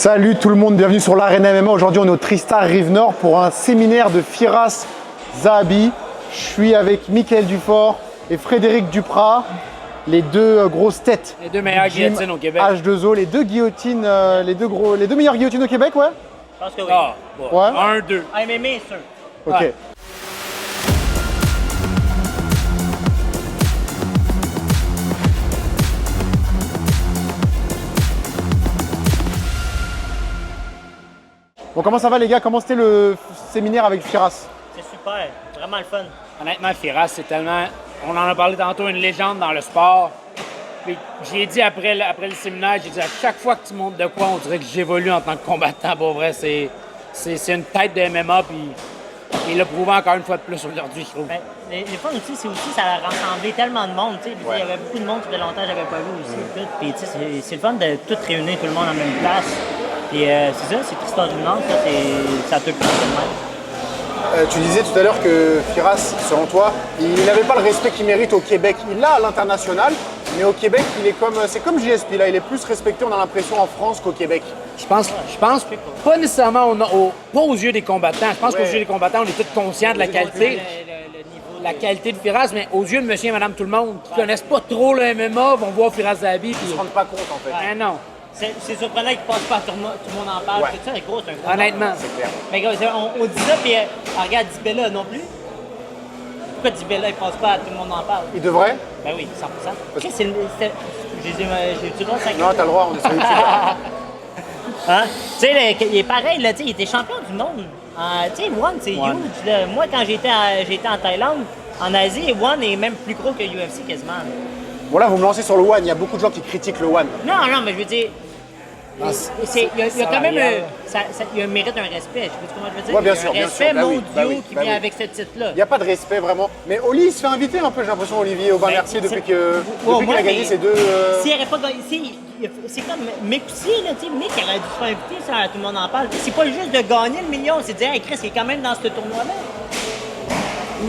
Salut tout le monde, bienvenue sur l'Arena MMA. Aujourd'hui, on est au Tristar Rive-Nord pour un séminaire de Firas Zahabi. Je suis avec Mickaël Dufort et Frédéric Duprat, les deux grosses têtes. Les deux meilleures guillotines au Québec. H2O, les deux guillotines, les deux meilleures guillotines au Québec, ouais? Je pense que oui. Ah, bon. Ouais. 1, 2. MMA, sûr. Ok. Ouais. Bon, comment ça va les gars? Comment c'était le séminaire avec Firas? C'est super. Vraiment le fun. Honnêtement, Firas, c'est tellement. On en a parlé tantôt, une légende dans le sport. Puis j'ai dit après le séminaire, j'ai dit à chaque fois que tu montes de quoi, on dirait que j'évolue en tant que combattant. Pour vrai, c'est une tête de MMA. Puis il l'a prouvé encore une fois de plus aujourd'hui, je trouve. Ben, le fun aussi, c'est aussi ça a rassemblé tellement de monde. Tu sais. Il y avait beaucoup de monde qui fait longtemps que j'avais pas vu aussi. Puis tu sais, c'est le fun de tout réunir tout le monde en même place. Puis c'est ça, c'est Tristar Rive-Nord, ça te pousse de même. Tu disais tout à l'heure que Firas, selon toi, il n'avait pas le respect qu'il mérite au Québec. Il l'a à l'international, mais au Québec, c'est comme GSP là, il est plus respecté, on a l'impression, en France qu'au Québec. Je pense pas nécessairement pas aux yeux des combattants. Je pense Ouais. qu'aux yeux des combattants, on est tous conscients de la qualité. Le niveau La qualité de Firas, mais aux yeux de monsieur et madame tout le monde qui connaissent pas trop le MMA vont voir Firas Zahabi. Ils Puis... ne se rendent pas compte en fait. Ah non, c'est surprenant qu'il passe pas, tout le monde en parle. Ouais. C'est ça, gros, c'est un gros. honnêtement. C'est clair. Mais gars, on dit ça, puis regarde Dibella non plus. Pourquoi Dibella, il passe pas, tout le monde en parle? Il devrait? Ben oui, 100%. Chris, j'ai le droit de sacrer. Non, t'as le droit, on est sur YouTube. Hein? Tu sais, il est pareil, là, tu sais, il était champion du monde. Tu sais, One, c'est One. huge. Là. Moi, quand j'étais en Thaïlande, en Asie, One est même plus gros que UFC quasiment. Là. Bon là, vous me lancez sur le One, il y a beaucoup de gens qui critiquent le One. Non, mais je veux dire, il y a quand même il y a un mérite, un respect. Je sais pas comment je veux dire. Ouais, bien Il y a sûr, un bien respect sûr. Bah oui, mondial bah oui, qui bah vient oui. avec ce titre-là. Il n'y a pas de respect vraiment. Mais Oli, il se fait inviter un peu, j'ai l'impression, Olivier Aubin-Mercier, depuis qu'il a gagné ses deux... S'il n'aurait pas gagné, c'est comme Mick aussi, là, tu sais, Mick aurait dû se faire inviter, ça, tout le monde en parle. C'est pas juste de gagner le million, c'est de dire, hey, Chris, il est quand même dans ce tournoi-là.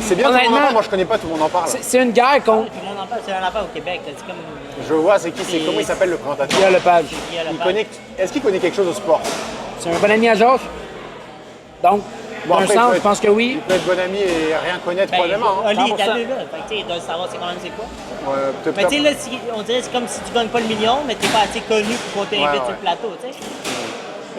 C'est bien, tout le monde en Honnêtement, parle, moi je connais pas, tout le monde en parle. C'est une guerre contre Tout le monde en parle, c'est un affaire au Québec. là, C'est comme. Je vois, c'est qui, c'est comment il s'appelle le présentateur? Pierre Lepage. Il y a la Il page. connaît... Est-ce qu'il connaît quelque chose au sport? C'est un bon ami à Georges. Donc, Bon, dans un après, il sens, peut je être- pense que oui. Il peut être bon ami et rien connaître Ben, probablement. Hein. Oli est 100%. allé là. Fait que, tu sais, il doit savoir c'est quand même c'est quoi. Ouais, Mais tu sais, là, on dirait que c'est comme si tu gagnes pas le million, mais t'es pas assez connu pour qu'on t'invite Ouais, sur ouais. le plateau, tu sais.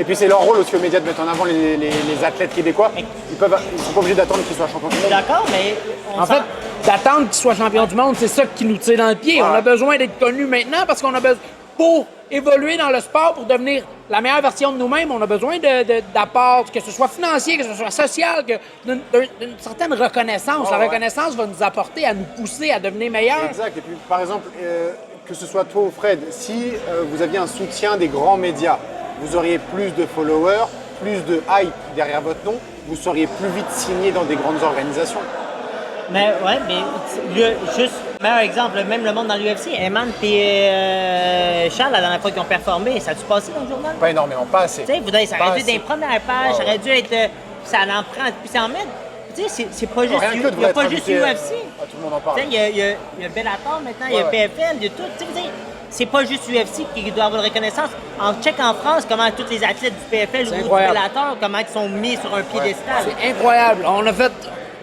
Et puis c'est leur rôle aussi aux médias de mettre en avant les athlètes québécois. Ils sont pas obligés d'attendre qu'ils soient champions du Je suis monde. d'accord, mais. En fait, d'attendre qu'il soit champion du monde, c'est ça qui nous tire dans le pied. Ouais. On a besoin d'être connus maintenant parce qu'on a besoin, pour évoluer dans le sport, pour devenir la meilleure version de nous-mêmes, on a besoin d'apports, que ce soit financier, que ce soit social, d'une certaine reconnaissance. Ouais, La ouais. reconnaissance va nous apporter à nous pousser à devenir meilleurs. Exact. Et puis par exemple, que ce soit toi ou Fred, si vous aviez un soutien des grands médias, vous auriez plus de followers, plus de hype derrière votre nom, vous seriez plus vite signé dans des grandes organisations. Mais ouais, mais juste, meilleur exemple, même le monde dans l'UFC, Eman et Charles, la dernière fois qu'ils ont performé, ça a-tu passé dans le journal? Pas énormément, pas assez. Tu sais, ça Pas aurait dû être assez. des premières pages, ça aurait dû être. Ça en prend, puis ça en met. Tu sais, c'est pas juste. Rien que Il n'y a devrait pas être juste invité, UFC. tout le monde en parle. Tu sais, il y a Bellator maintenant, il y a Ouais. PFL, il y a tout. Tu sais, c'est pas juste UFC qui doit avoir une reconnaissance. En check en France, comment tous les athlètes du PFL ou du incroyable. Bellator, comment ils sont mis sur un piédestal. C'est incroyable. On a fait,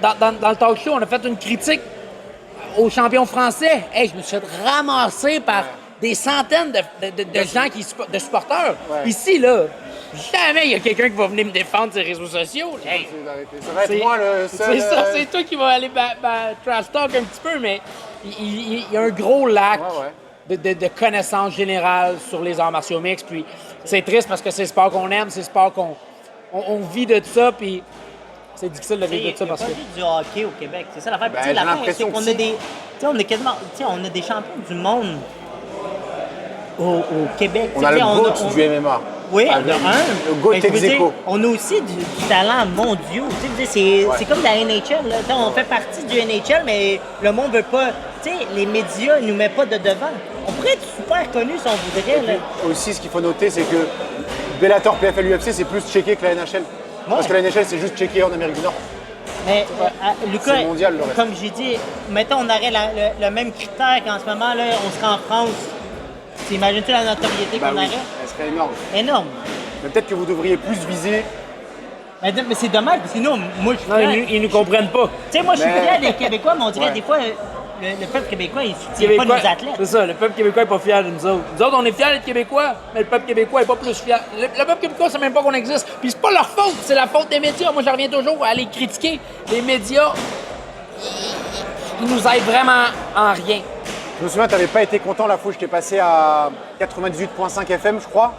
dans le talk show, on a fait une critique aux champions français. Hey, je me suis fait ramasser par des centaines de gens, de supporters. Ouais. Ici, là, jamais il y a quelqu'un qui va venir me défendre sur les réseaux sociaux. Hey, Ça va être moi le seul. c'est ça, c'est toi qui vas aller trash talk un petit peu, mais il y a un gros lac Ouais, de connaissances générales sur les arts martiaux mixtes. Puis c'est triste parce que c'est le sport qu'on aime, c'est le sport on vit de ça, puis c'est difficile de Il n'y vivre de ça a parce pas que... juste du hockey au Québec, c'est ça l'affaire. Ben, Tu sais, j'ai l'affaire, l'impression c'est qu'on que a si. des. Tu sais, on est quasiment. Tu sais, on a des champions du monde au Québec. On Tu a sais, le on GOAT du MMA. Oui, Ah, on a un. le GOAT Mais je veux ex aequo. dire, on a aussi du talent mondial. Tu sais, c'est comme la NHL. Là. Tu sais, on fait partie du NHL, mais le monde veut pas. Tu sais, les médias ne nous mettent pas de devant. On pourrait être super connus si on voudrait. Là. Aussi, ce qu'il faut noter, c'est que Bellator, PFL, UFC, c'est plus checké que la NHL. Parce que la NHL, c'est juste checké en Amérique du Nord. Mais Lucas, C'est mondial, le reste. comme j'ai dit, mettons on aurait le même critère qu'en ce moment, là, on serait en France. T'imagines-tu la notoriété qu'on aurait? Elle serait énorme. Énorme. Mais peut-être que vous devriez plus viser. Mais c'est dommage, parce que nous, moi, je suis Non, fier. ils nous comprennent pas. Tu sais, moi, je suis Mais- fier des Québécois, mais on dirait Ouais. des fois, le peuple québécois, il soutient pas nos athlètes. C'est ça, le peuple québécois est pas fier de nous autres. Nous autres, on est fiers d'être québécois, mais le peuple québécois est pas plus fier. Le peuple québécois, c'est même pas qu'on existe. Puis c'est pas leur faute, c'est la faute des médias. Moi, je reviens toujours à les critiquer. Les médias, ils nous aident vraiment en rien. Je me souviens, tu n'avais pas été content la fois où je t'ai passé à 98.5 FM, je crois,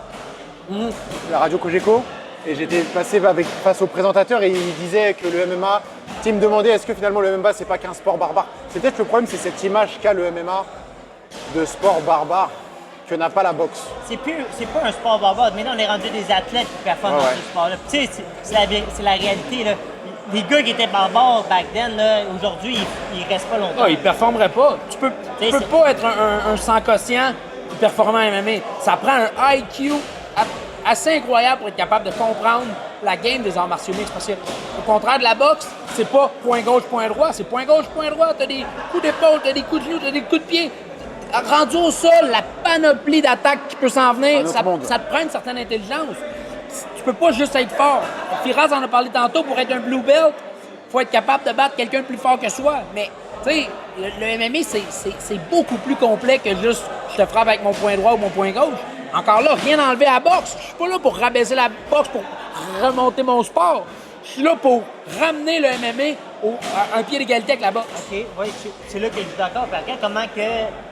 la radio Cogeco. Et j'étais passé face au présentateur et il disait que le MMA. Il me demandait est-ce que finalement le MMA c'est pas qu'un sport barbare. C'est peut-être le problème, c'est cette image qu'a le MMA de sport barbare que n'a pas la boxe. C'est pas un sport barbare. Maintenant, on est rendu des athlètes qui performent Ouais, dans ouais. ce sport-là. Tu sais, c'est la réalité. Là. Les gars qui étaient barbares back then, là, aujourd'hui, ils restent pas longtemps. Ah, ils performeraient pas. Tu peux C'est- pas être un sans-quotient et performant en MMA. Ça prend un IQ assez incroyable pour être capable de comprendre la game des arts martiaux mixtes. Parce que, au contraire de la boxe, c'est pas point gauche, point droit. C'est point gauche, point droit. T'as des coups d'épaule, t'as des coups de genoux, t'as des coups de pied. Rendu au sol, la panoplie d'attaques qui peut s'en Un venir, autre ça, monde. ça te prend une certaine intelligence. Tu peux pas juste être fort. Firas en a parlé tantôt, pour être un blue belt, faut être capable de battre quelqu'un de plus fort que soi. Mais, tu sais, le MMA, c'est beaucoup plus complet que juste je te frappe avec mon point droit ou mon point gauche. Encore là, rien enlevé à la boxe. Je suis pas là pour rabaisser la boxe, pour remonter mon sport. Je suis là pour ramener le MMA à un pied d'égalité avec la boxe. OK, oui, c'est là que je suis d'accord. Puis regarde comment que.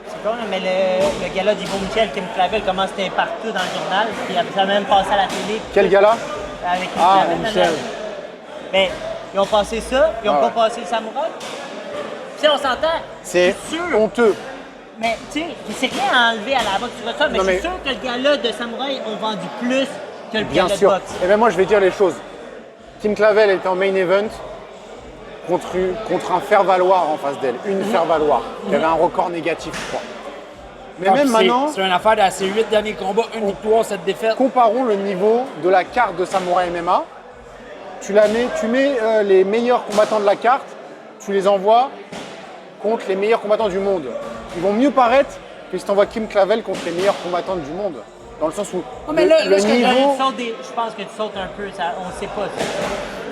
C'est con, mais le gala d'Ivo Michel, Kim Clavel, comment c'était partout dans le journal. Puis ça a même passé à la télé. Quel gars-là Avec Kim Ah, Clavel. Michel. Mais ils ont passé ça, ils ont Ah pas passé le samouraï. Tu sais, on s'entend. C'est Je suis sûr. honteux. Mais tu sais, c'est rien à enlever à la boxe, tu vois ça, mais Non, je suis mais- sûr que le gala de samouraï ont vendu plus que le Bien gala sûr. de boxe. Et bien moi je vais dire les choses. Kim Clavel était en main event contre un faire-valoir en face d'elle. Une faire-valoir. Il y avait un record négatif, je crois. Mais Ah, même puis maintenant, c'est une affaire de ces 8 derniers combats, une victoire, 7 défaites. comparons le niveau de la carte de Samouraï MMA. Tu mets les meilleurs combattants de la carte, tu les envoies contre les meilleurs combattants du monde. Ils vont mieux paraître que si tu envoies Kim Clavel contre les meilleurs combattants du monde. Dans le sens où mais là, le ce que niveau... Je pense que tu sautes un peu, ça, on sait pas.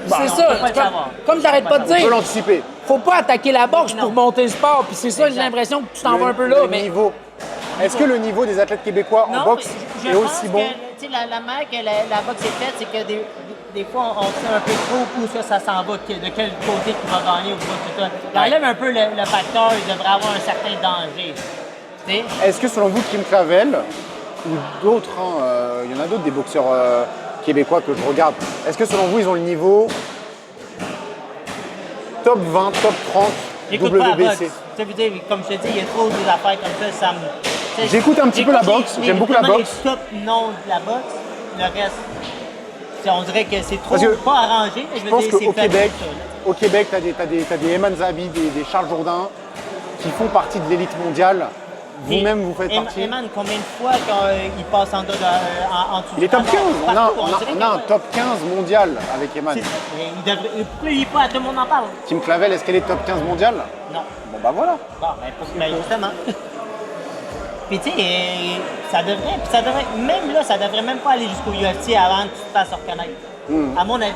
C'est on ça. peut pas le Comme- savoir. Comme j'arrête pas de On peut dire, l'anticiper. faut pas attaquer la boxe Non. pour monter le sport. Puis c'est ça, j'ai Exact. l'impression que tu t'en vas un peu là. Le Mais niveau. Est-ce que le niveau des athlètes québécois en Non, boxe je est pense aussi bon? que, tu sais, la manière que la boxe est faite, c'est que des fois, on sait un peu trop où ça s'en va, de quel côté qui va gagner ou pas, tout ça. Il enlève un peu le facteur, il devrait avoir un certain danger. Tu sais? Est-ce que selon vous, Kim Clavel ou d'autres, il y en a d'autres des boxeurs québécois que je regarde, est-ce que selon vous, ils ont le niveau top 20, top 30 J'écoute pas la boxe. WBC? Ça veut dire, comme je te dis, il y a trop des affaires comme ça me... tu sais, J'écoute un petit peu la boxe, j'aime beaucoup la vraiment boxe. Les top noms de la boxe, le reste, on dirait que c'est trop Parce que pas arrangé, mais je Je veux pense dire, c'est qu'au fait Québec, pour ça, là. t'as des Eman Zabi, des Charles Jourdain qui font partie de l'élite mondiale. Vous-même, vous faites partie. Eman, combien de fois il passe en dessous Il est top 15. On Partout, a dirait un que- top 15 mondial avec Eman. C'est ça. Pourquoi lui pas, tout le monde en parle? Kim Clavel, est-ce qu'elle est top 15 mondiale? Non. Bon bah voilà. Bon, ben justement. Puis tu sais, ça devrait, même là, ça devrait même pas aller jusqu'au UFC avant que tu te fasses reconnaître. À mon avis.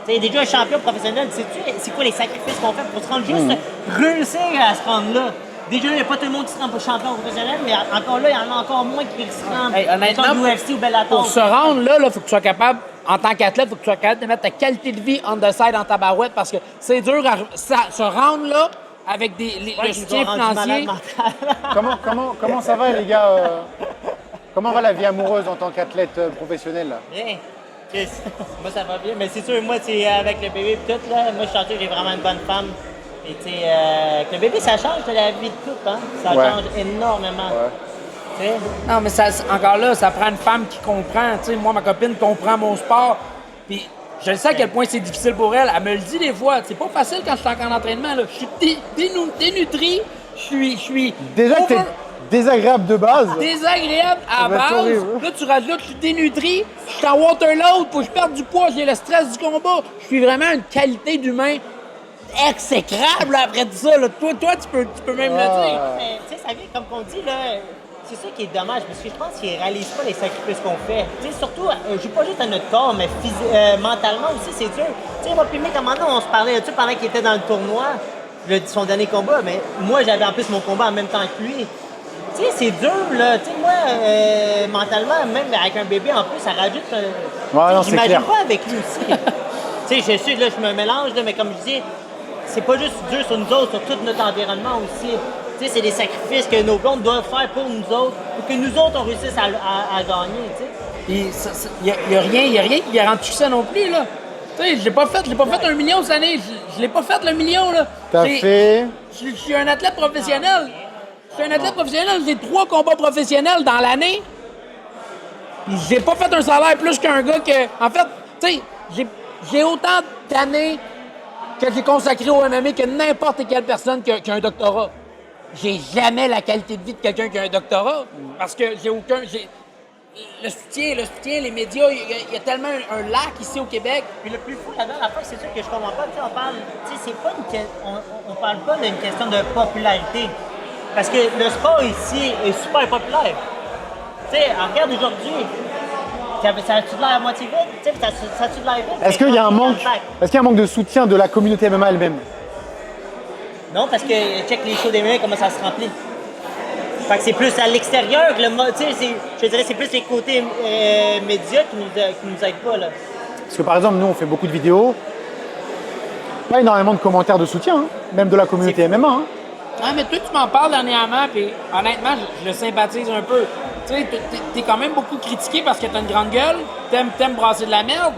Tu sais, déjà un champion professionnel, sais-tu, c'est quoi les sacrifices qu'on fait pour se rendre juste réussir à se rendre là? Déjà, il n'y a pas tout le monde qui se rend pour champion professionnel, mais encore là, il y en a encore moins qui se rendent Hey, honnêtement, mettons, UFC ou Bellator. pour se rendre là, il faut que tu sois capable, en tant qu'athlète, il faut que tu sois capable de mettre ta qualité de vie on the side dans ta barouette parce que c'est dur à se rendre là avec Ouais, le ils soutien nous ont rendu financier. malades mentales. Comment ça va les gars Comment va la vie amoureuse en tant qu'athlète professionnel? Bien. Chris, moi, ça va bien. Mais c'est sûr, moi, c'est avec le bébé et tout, là. Moi, je suis chanceux, j'ai vraiment une bonne femme. Et tu sais, avec le bébé, ça change de la vie de couple, hein. Ça Ouais. change énormément. Tu sais? Non, mais encore là, ça prend une femme qui comprend. Tu sais, moi, ma copine comprend mon sport. Puis je le sais à quel point c'est difficile pour elle. Elle me le dit des fois. C'est pas facile quand je suis encore en entraînement. Là. Je suis dénutri. Je suis Déjà que t'es over- désagréable de base. désagréable à Ça va être base. horrible. Là, tu rajoutes, je suis dénutri. Je suis en waterload. Faut que je perde du poids. J'ai le stress du combat. Je suis vraiment une qualité d'humain exécrable là, après tout ça. Là. Toi, tu peux même le dire. Mais tu sais, ça vient, comme on dit, là, c'est ça qui est dommage, parce que je pense qu'ils réalisent pas les sacrifices qu'on fait. Tu sais, surtout, je joue pas juste à notre corps, mais mentalement aussi, c'est dur. Tu sais, moi, puis mec, à un moment donné, on se parlait, tu pendant qu'il était dans le tournoi, son dernier combat, mais moi, j'avais en plus mon combat en même temps que lui. Tu sais, c'est dur, là. Tu sais, moi, mentalement, même avec un bébé en plus, ça rajoute. non, c'est j'imagine clair. pas avec lui aussi. Tu sais, je suis, là, je me mélange, là, mais comme je dis, c'est pas juste dur sur nous autres, sur tout notre environnement aussi. Tu sais, c'est des sacrifices que nos blondes doivent faire pour nous autres, pour que nous autres, on réussisse à gagner, tu sais. Il n'y a rien qui garantit ça non plus, là. Tu sais, je l'ai pas fait 1 million cette année. Je l'ai pas fait le million, là. T'as fait... Je suis un athlète professionnel. Je suis un athlète professionnel. J'ai 3 combats professionnels dans l'année. Puis j'ai pas fait un salaire plus qu'un gars que... En fait, tu sais, j'ai autant d'années que j'ai consacré au MMA que n'importe quelle personne qui a un doctorat. J'ai jamais la qualité de vie de quelqu'un qui a un doctorat parce que j'ai aucun... Le soutien, les médias, il y a tellement un lac ici au Québec. Puis le plus fou là-dedans, la fois, c'est sûr que je comprends pas. Tu sais, on parle... Tu sais, c'est pas on parle pas d'une question de popularité. Parce que le sport ici est super populaire. Tu sais, regarde aujourd'hui, ça a-tu de l'air à moitié vide? Tu sais, ça a-tu de l'air vide? Est-ce qu'il y a un manque de soutien de la communauté MMA elle-même? Non, parce que check les shows des MMA, comment ça se remplit. Fait que c'est plus à l'extérieur que tu sais, je dirais c'est plus les côtés médias qui nous aident pas, là. Parce que par exemple, nous, on fait beaucoup de vidéos. Pas énormément de commentaires de soutien, hein, même de la communauté MMA. Hein. Ah, mais toi, tu m'en parles dernièrement, puis honnêtement, je le sympathise un peu. Tu sais, t'es quand même beaucoup critiqué parce que t'as une grande gueule, t'aimes brasser de la merde,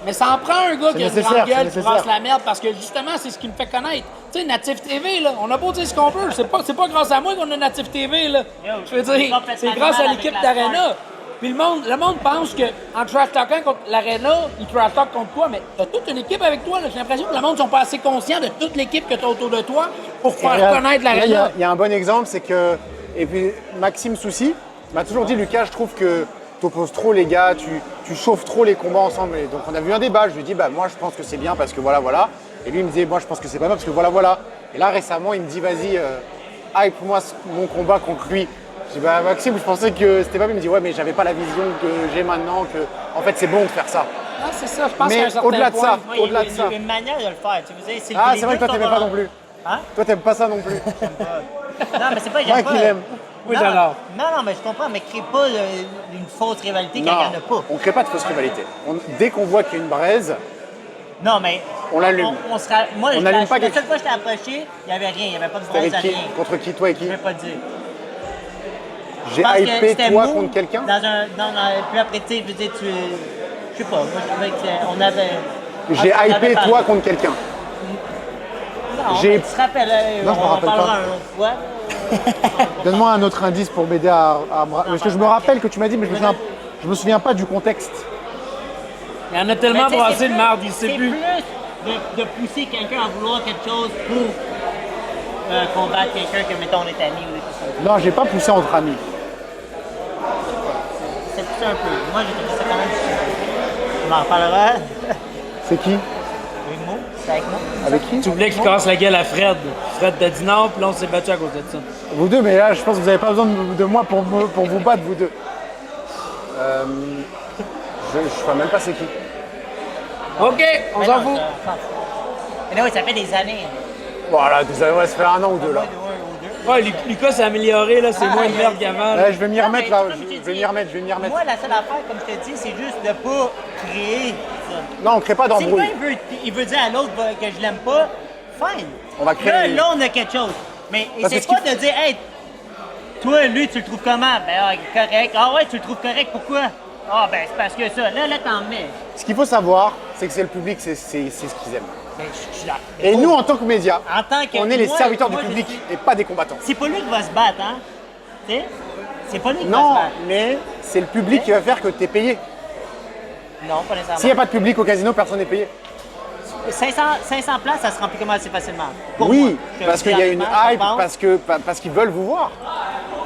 mais ça en prend un gars qui a une grande gueule qui brasse la merde parce que justement, c'est ce qui me fait connaître. Tu sais, Natif TV, là, on a beau dire ce qu'on veut, c'est pas grâce à moi qu'on a Natif TV, là. Je veux dire, c'est grâce à l'équipe d'Arena. Puis le monde pense qu'en trash-talkant contre l'Arena, il trash-talk contre toi, mais t'as toute une équipe avec toi. J'ai l'impression que le monde ne sont pas assez conscients de toute l'équipe que t'as autour de toi pour faire connaître l'Arena. Il y a un bon exemple, c'est que... Et puis Maxime Soucy m'a toujours dit, Lucas, je trouve que t'opposes trop les gars, tu chauffes trop les combats ensemble. Et donc on a vu un débat, je lui ai dit, bah moi je pense que c'est bien parce que voilà, voilà. Et lui il me disait, moi je pense que c'est pas bien parce que voilà, voilà. Et là récemment il me dit, vas-y, hype-moi mon combat contre lui. Je dis, bah Maxime, je pensais que c'était pas bien. Il me dit, ouais, mais j'avais pas la vision que j'ai maintenant, que en fait c'est bon de faire ça. Ah, c'est ça, je pense Mais qu'à un certain au-delà de point, ça, Il au-delà de y ça. a une manière de le faire. Tu veux dire, C'est vrai que toi t'aimais pas non plus. Hein? Toi t'aimes pas ça non plus. Non, mais c'est pas Moi j'aime qui pas. l'aime. Oui, Non, j'adore. Non, mais je comprends, mais crée pas une fausse rivalité quand il n'y en a pas. on crée pas de fausse rivalité. Dès qu'on voit qu'il y a une braise, Non, mais. On l'allume. Moi, On n'allume pas la seule fois que je t'ai approché, il n'y avait rien, il n'y avait pas de avec braise, qui? rien. Contre qui? Toi et qui? Je ne vais pas te dire. J'ai Parce que hypé c'était toi mou contre quelqu'un? Puis après, tu sais, je veux dire, je sais pas, moi je trouvais qu'on avait. J'ai on avait hypé parlé. toi contre quelqu'un. Non, j'ai- mais tu te rappelles, Non, je me on rappelle parlera pas. une autre fois. Donne-moi un autre indice pour m'aider à parce que je me rappelle que tu m'as dit, mais je me souviens pas du contexte. Il y en a tellement Mais tu sais, brassé c'est de plus- marde, il sait plus. C'est plus de pousser quelqu'un à vouloir quelque chose pour combattre quelqu'un que, mettons, on est amis ou des choses comme ça. Non, j'ai pas poussé entre amis. C'est poussé un peu. Moi, j'ai trouvé ça quand même poussé. On en reparlera. C'est qui? Avec moi? C'est avec moi? Avec qui? Tu voulais que je casse la gueule à Fred. Fred t'a dit non, puis là on s'est battu à cause de ça. Vous deux, mais là, je pense que vous avez pas besoin de moi pour vous battre, vous deux. Je sais même pas c'est qui. OK, on Mais s'en non, fout. ça- Mais oui, ça fait des années. Voilà, ça fait 1 an ou 2 là. Moins de un ou deux. Ouais, Lucas s'est amélioré, là, c'est moins de merde qu'avant. là. Là, je vais m'y Non, remettre mais là, comme je je t'ai vais dit, m'y remettre, je vais m'y remettre. Moi, la seule affaire, comme je te dis, c'est juste de pas créer ça. Non, on crée pas Si le gars, d'embrouille. il veut dire à l'autre que je l'aime pas, fine. On va créer- Là, on a quelque chose. Mais Parce essaie que pas de dire, hey, toi, lui, tu le trouves comment? Ben, correct. Ah ouais, tu le trouves correct, pourquoi? Ah, ben, c'est parce que ça. Là, t'en mets. Ce qu'il faut savoir, c'est que c'est le public, c'est ce qu'ils aiment. Ben, je suis là. Et nous, en tant que médias, En tant que- on est les moi- serviteurs du moi, je public suis- et pas des combattants. C'est pas lui qui va se battre, hein? Tu sais? C'est pas lui qui va se Non, battre. mais c'est le public qui va faire que tu es payé. Non, pas nécessairement. S'il n'y a pas de public au casino, personne n'est payé. 500 places, ça se remplit comment assez facilement? Pour Oui, moi. Je te parce dis qu'il y a une honnêtement, ça hype, pense. parce qu'ils veulent vous voir.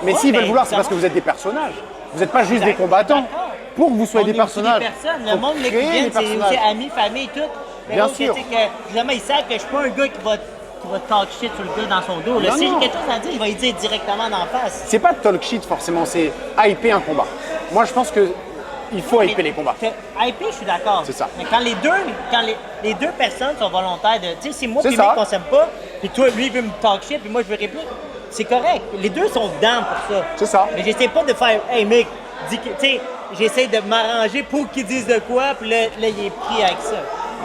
Mais Ouais, s'ils veulent mais vous voir, c'est parce que évidemment. vous êtes des personnages. Vous n'êtes pas juste des Exact, combattants. d'accord. Pour que vous soyez On des est aussi personnages. des personnes. Le faut monde, là, qui créer vient, des c'est aussi personnages. amis, famille, tout. Mais Bien l'autre, sûr. tu sais que, évidemment, ils savent que je suis pas un gars qui va qui va talk shit sur le gars dans son dos. Là. Non, Si non. j'ai quelque chose à dire, il va y dire directement d'en face. C'est pas talk shit forcément, c'est hyper un combat. Moi, je pense que il faut hyper les combats. IP, je suis d'accord. C'est ça. Mais quand les deux personnes sont volontaires de. Tu sais, si moi C'est et ça. Mick on s'aime pas, puis toi, lui, il veut me talk shit, puis moi, je veux réplique, c'est correct. Les deux sont dedans pour ça. C'est ça. Mais j'essaie pas de faire, hey, Mick, dis que. Tu sais, j'essaie de m'arranger pour qu'il dise de quoi, puis là, il est pris avec ça.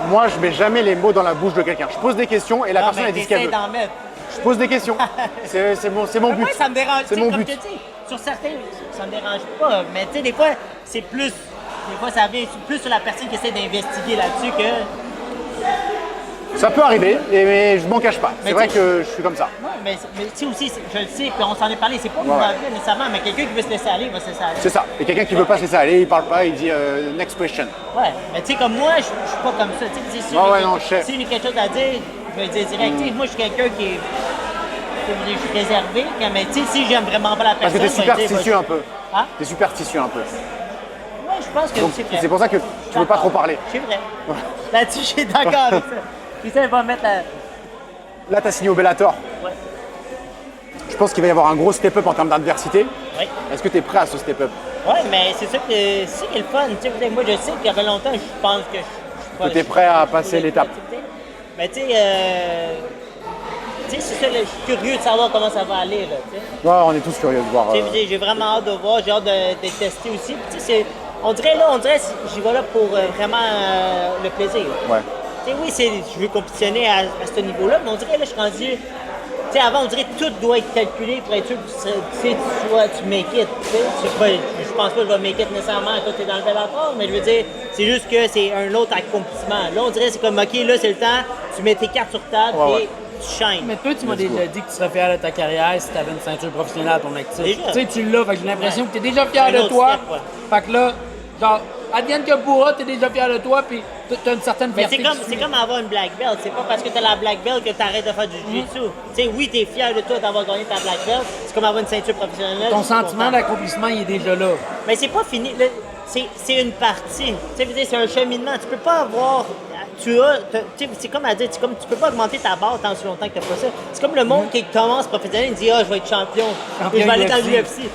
Moi, je mets jamais les mots dans la bouche de quelqu'un. Je pose des questions et la Non, personne mais elle dit ce qu'elle j'essaie veut. d'en mettre. Je pose des questions. C'est mon but. Moi, ça me dérange. C'est Tu sais, mon comme but. je te dis, sur certains, ça me dérange pas. Mais tu sais, des fois, c'est plus. Des fois, ça vient plus sur la personne qui essaie d'investiguer là-dessus que. Ça peut arriver, mais je m'en cache pas. C'est Mais vrai tu sais- que je suis comme ça. Non, mais tu sais aussi, je le sais, puis on s'en est parlé, c'est pas Ouais. mauvais nécessairement, mais quelqu'un qui veut se laisser aller, il va se laisser aller. C'est ça. Et quelqu'un qui veut pas se laisser aller, il parle pas, il dit next question. Ouais, mais tu sais, comme moi, je suis pas comme ça. Tu sais, si Ouais, j'ai- non, je sais. si j'ai quelque chose à dire, je vais le dire direct. Tu sais, moi, je suis quelqu'un qui est. Je suis réservé, mais tu sais, si j'aime vraiment pas la Parce que personne. t'es je vais dire, superstitieux un peu. Hein? T'es superstitieux un peu. Ouais, je pense que Donc c'est vrai. c'est pour ça que tu veux pas trop parler. C'est vrai. Là-dessus, je suis d'accord avec ça. J'essaie de pas mettre la. Là, t'as signé au Bellator. Ouais. Je pense qu'il va y avoir un gros step-up en termes d'adversité. Ouais. Est-ce que tu es prêt à ce step-up? Ouais, mais c'est ça que c'est qui est le fun. Tu sais, moi, je sais qu'il y avait longtemps, je pense que je suis pas. Que t'es prêt à passer l'étape. Mais tu sais, c'est ça, là, je suis curieux de savoir comment ça va aller. Là, tu sais. Ouais, on est tous curieux de voir. Tu sais, j'ai vraiment hâte de voir, j'ai hâte de tester aussi. Puis, tu sais, on dirait j'y vais là pour vraiment le plaisir. Ouais. Tu sais, oui, je veux compétitionner à ce niveau-là, mais on dirait là, je suis rendu. Tu sais, avant, on dirait que tout doit être calculé pour être sûr que tu make it. Tu sais, je pense pas que je vais make it nécessairement quand tu es dans le Bellator, mais je veux dire, c'est juste que c'est un autre accomplissement. Là, on dirait que c'est comme, OK, là, c'est le temps, tu mets tes cartes sur table Ouais, et ouais. tu shines. Mais toi, tu m'as déjà dit que tu serais fier de ta carrière si tu avais une ceinture professionnelle à ton actif. Déjà. Tu sais, tu l'as, fait que j'ai l'impression Ouais. que tu es déjà fier Un de autre toi. step, ouais. Fait que là, genre, advienne que pourra, tu es déjà fier de toi, puis tu as une certaine Mais fierté. c'est comme avoir une black belt. C'est pas parce que tu as la black belt que tu arrêtes de faire du jiu-jitsu. Tu sais, oui, tu es fier de toi d'avoir gagné ta black belt. C'est comme avoir une ceinture professionnelle. Ton je suis sentiment content. d'accomplissement, il est déjà là. Mais c'est pas fini. Là, c'est une partie. Tu sais, je veux dire, c'est un cheminement. Tu peux pas avoir. Tu sais, c'est comme à dire, tu peux pas augmenter ta barre tant si longtemps que t'as pas ça. C'est comme le monde qui commence professionnel, il dit ah, je vais être champion. Champion Et je vais aller dans UFC. l'UFC.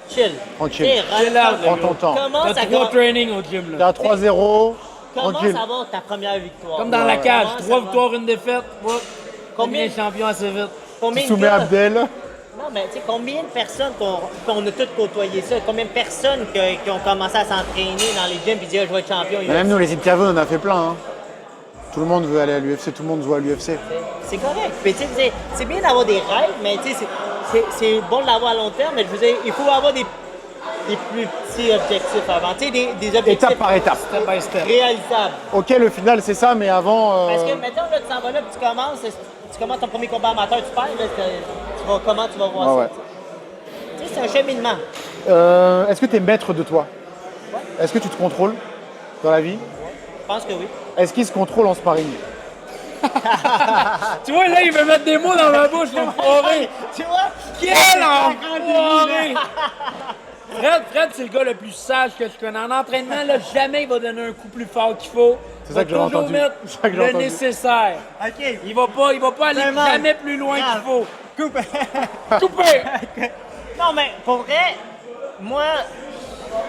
Chill. Tranquille. Tu sais, Chill out, Prends ton temps. Commence T'as à 3 trainings au gym, T'es là. à 3-0. commence Tranquille. à avoir ta première victoire. Comme dans la cage, Commence 3 à victoires, une défaite. Combien Combien- de champion assez vite? Combien Tu de soumets gars- Abdel. Non, mais tu sais, combien de personnes qu'on a toutes côtoyé ça? Combien de personnes qui ont commencé à s'entraîner dans les gyms et dire je vais être champion? Mais même nous, les interviews, on en a fait plein. Hein. Tout le monde veut aller à l'UFC, tout le monde joue à l'UFC. C'est correct. Puis, tu sais, c'est bien d'avoir des rêves, mais tu sais, c'est bon de l'avoir à long terme, mais je veux dire, il faut avoir des plus petits objectifs avant. Tu sais, des objectifs Étape par étape. Step by step. réalisables. Ok, le final, c'est ça, mais avant. Parce que, mettons, là, tu t'en vas là, puis tu commences ton premier combat amateur, tu perds, là, comment tu vas voir Ouais, ça? Tu sais, c'est un cheminement. Est-ce que tu es maître de toi? Est-ce que tu te contrôles dans la vie? Je pense que oui. Est-ce qu'il se contrôle en sparring? Tu vois, là, il veut mettre des mots dans ma bouche, l'enfoiré. Tu vois? Quel enfoiré! Fred, c'est le gars le plus sage que je connais. En entraînement, là, jamais il va donner un coup plus fort qu'il faut. C'est ça que Il va j'ai toujours entendu. mettre C'est ça que j'ai le entendu. nécessaire. OK. Il va pas aller Vraiment. jamais plus loin qu'il faut. Coupe. Couper! Non, mais pour vrai, moi,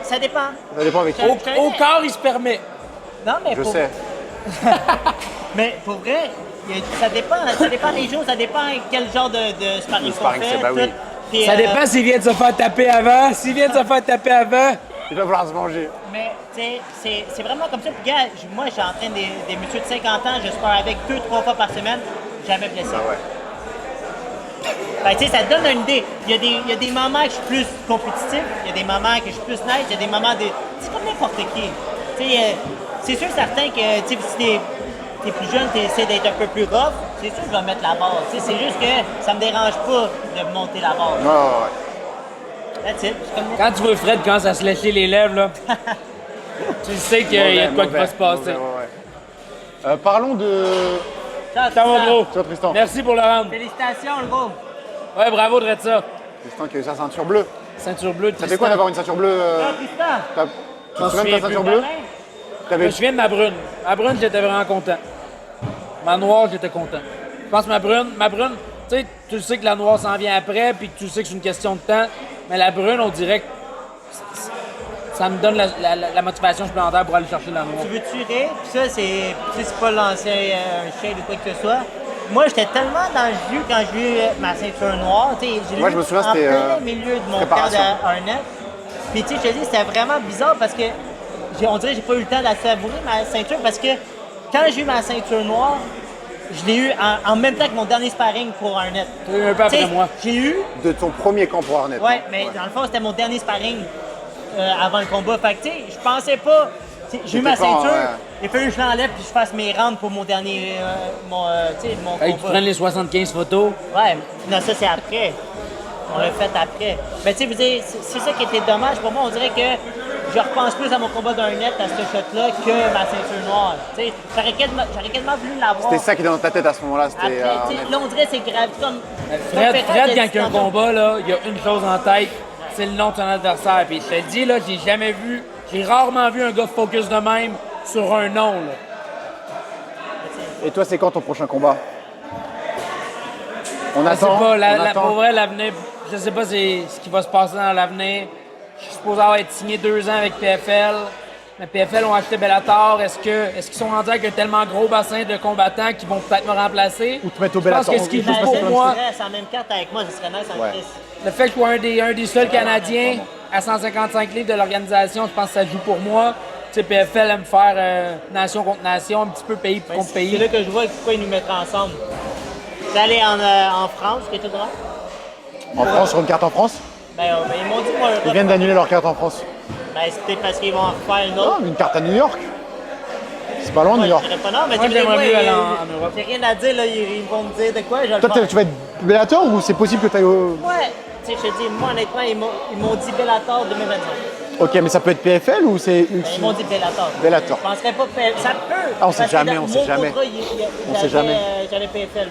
ça dépend. Ça dépend avec qui. Au corps, il se permet. Non, mais Je pour, sais. Mais pour vrai, ça dépend des jours, ça dépend quel genre de sparring Le qu'on sparring, fait. c'est- bah oui. tout. Puis, Ça dépend s'il vient de se faire taper avant. S'il vient de se faire taper avant, Il va falloir se manger. Mais tu sais, c'est vraiment comme ça. Puis, gars, moi, j'entraîne des messieurs de 50 ans, je spare avec 2-3 fois par semaine, jamais blessé. Ah ouais. Ben, tu sais, ça te donne une idée. Il y a des moments que je suis plus compétitif, il y a des moments que je suis plus nice, il y a des moments de. C'est comme n'importe qui. Tu sais, c'est sûr certain que tu sais, si t'es plus jeune, tu essaies d'être un peu plus rough, c'est sûr que je vais mettre la barre. Tu sais, c'est juste que ça me dérange pas de monter la barre. Ouais, ouais, That's it. C'est comme quand tu vois Fred commence à se lécher les lèvres, là, tu sais qu'il y a de quoi qui va se passer. Mauvais, ouais. Parlons de. ça. Ça va, gros. Toi, Tristan. Merci pour le rendre. Félicitations, le gros. Ouais, bravo de ça. Tristan qui a eu sa ceinture bleue. Ceinture bleue de Ça fait quoi d'avoir une ceinture bleue Ah, Tristan. Tu te souviens de ta ceinture bleue? Je me souviens de ma brune. Ma brune, j'étais vraiment content. Ma noire, j'étais content. Je pense que ma brune, tu sais, tu sais que la noire s'en vient après, puis que tu sais que c'est une question de temps. Mais la brune, on dirait que ça me donne la motivation supplémentaire pour aller chercher la noire. Tu veux tuer, puis ça, c'est pas lancer un shade ou quoi que ce soit. Moi, j'étais tellement dans le jus quand j'ai eu ma ceinture noire. J'ai Moi, je me souviens, en c'était, plein milieu de mon camp préparation. d'Arnett. Puis, tu sais, je te dis, c'était vraiment bizarre parce que on dirait que j'ai pas eu le temps de la savourer, ma ceinture, parce que quand j'ai eu ma ceinture noire, je l'ai eu en même temps que mon dernier sparring pour Arnett. Tu l'as eu un peu après T'sais, moi. J'ai eu, De ton premier camp pour Arnett. ouais, mais dans le fond, c'était mon dernier sparring avant le combat. Fait que, tu sais, je pensais pas. J'ai eu ma T'étais pas en- ceinture, ouais. il a fallu que je l'enlève puis je fasse mes rounds pour mon dernier. Mon Hey, tu combat. prennes les 75 photos. Ouais, non, ça c'est après. On l'a fait après. Mais tu sais, vous dire, c'est ça qui était dommage pour moi. On dirait que je repense plus à mon combat d'un net à ce shot-là que ma ceinture noire. Tu sais, j'aurais quasiment voulu l'avoir. C'était ça qui était dans ta tête à ce moment-là. C'était Après, tu sais, là, on dirait que c'est grave. Comme Fred, quand il y a un combat, là, il y a une chose en tête, c'est le nom de son adversaire. Puis je te le dis, là, j'ai rarement vu un gars focus de même sur un nom. Là. Et toi, c'est quand ton prochain combat? On Je sais attend. pas, on attend. pour vrai, l'avenir, je sais pas ce qui va se passer dans l'avenir. Je suis supposé avoir été signé 2 ans avec PFL. Mais PFL ont acheté Bellator. Est-ce qu'ils sont rendus avec un tellement gros bassin de combattants qu'ils vont peut-être me remplacer? Ou te mettre au Je pense Bellator. que ce qui joue imagine, pour moi, c'est en même carte avec moi, ce serait nice en Ouais. Christ. le fait que je sois un des seuls Canadiens à 155 livres de l'organisation, je pense que ça joue pour moi. Tu sais, PFL aime faire nation contre nation, un petit peu pays Ben, contre c'est pays. là que je vois pourquoi ils nous mettraient ensemble. Vous allez en France, qui est tout droit? En France, sur une carte en France, Ben, ils m'ont dit, moi, ils viennent d'annuler leur carte en France. Ben, c'est peut-être parce qu'ils vont en refaire une autre. Non, une carte à New York. C'est pas loin, Moi, New je York. dirais pas non, mais Moi, tu sais, j'aimerais moi, mieux aller en Europe. j'ai rien à dire, là, ils vont me dire de quoi, je vais le Toi, faire. tu vas être Bellator ou c'est possible que tu ailles au. Ouais, tu sais, je te dis, moi, honnêtement, ils m'ont dit Bellator 2025. Ok, mais ça peut être PFL ou c'est. Ben, ils m'ont dit Bellator. Bellator. Je penserais pas PFL. Ça peut. Ah, on sait parce que jamais, dans on sait mon jamais. contrat, On sait jamais. J'avais PFL.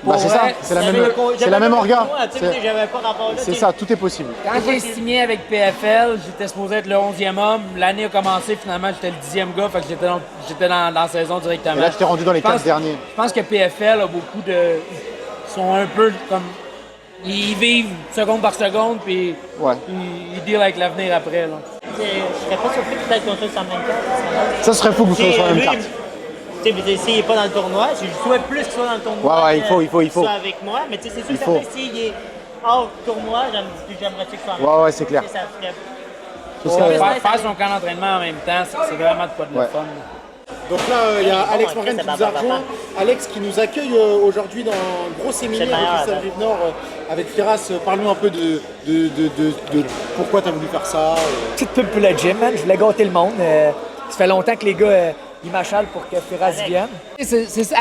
Bah, c'est Pour ça, vrai, c'est la J'avais même, le con- c'est la j'avais même le orga. contrat, tu sais, j'avais pas rapport là. C'est tu sais. ça, tout est possible. Quand j'ai signé avec PFL, j'étais supposé être le 11e homme. L'année a commencé, finalement, j'étais le 10e gars, fait que j'étais dans la saison directement. Et là, tu t'es rendu dans les Je pense- 4 derniers. Je pense que PFL a beaucoup de. Ils sont un peu comme. Ils vivent seconde par seconde, puis Ouais. ils deal avec l'avenir après. Là. Je serais pas surpris que peut-être qu'on soit sur la même carte. Ça serait fou que vous soyez sur la même Lui, carte. tu sais, s'il n'est pas dans le tournoi, je souhaite plus qu'il soit dans le tournoi. Ouais, il faut. qu'il soit avec moi, mais tu sais, c'est sûr Il que faut. s'il est hors tournoi, j'aimerais que soit avec Ouais, ouais, c'est clair. Tu sais, ça ferait- Ça Ouais, serait- faire son camp d'entraînement en même temps, c'est vraiment de pas de Ouais. le fun. Donc là, il y a Bon, Alex ok, Morgan c'est qui nous a papa. rejoint. Alex qui nous accueille aujourd'hui dans un gros séminaire C'est le meilleur, avec Christophe là. Rivenord, avec Firas. Parle-nous un peu de pourquoi tu as voulu faire ça. Petite pub pour le gym, man. Je voulais gâter le monde. Ça fait longtemps que les gars ils m'achalent pour que Firas vienne.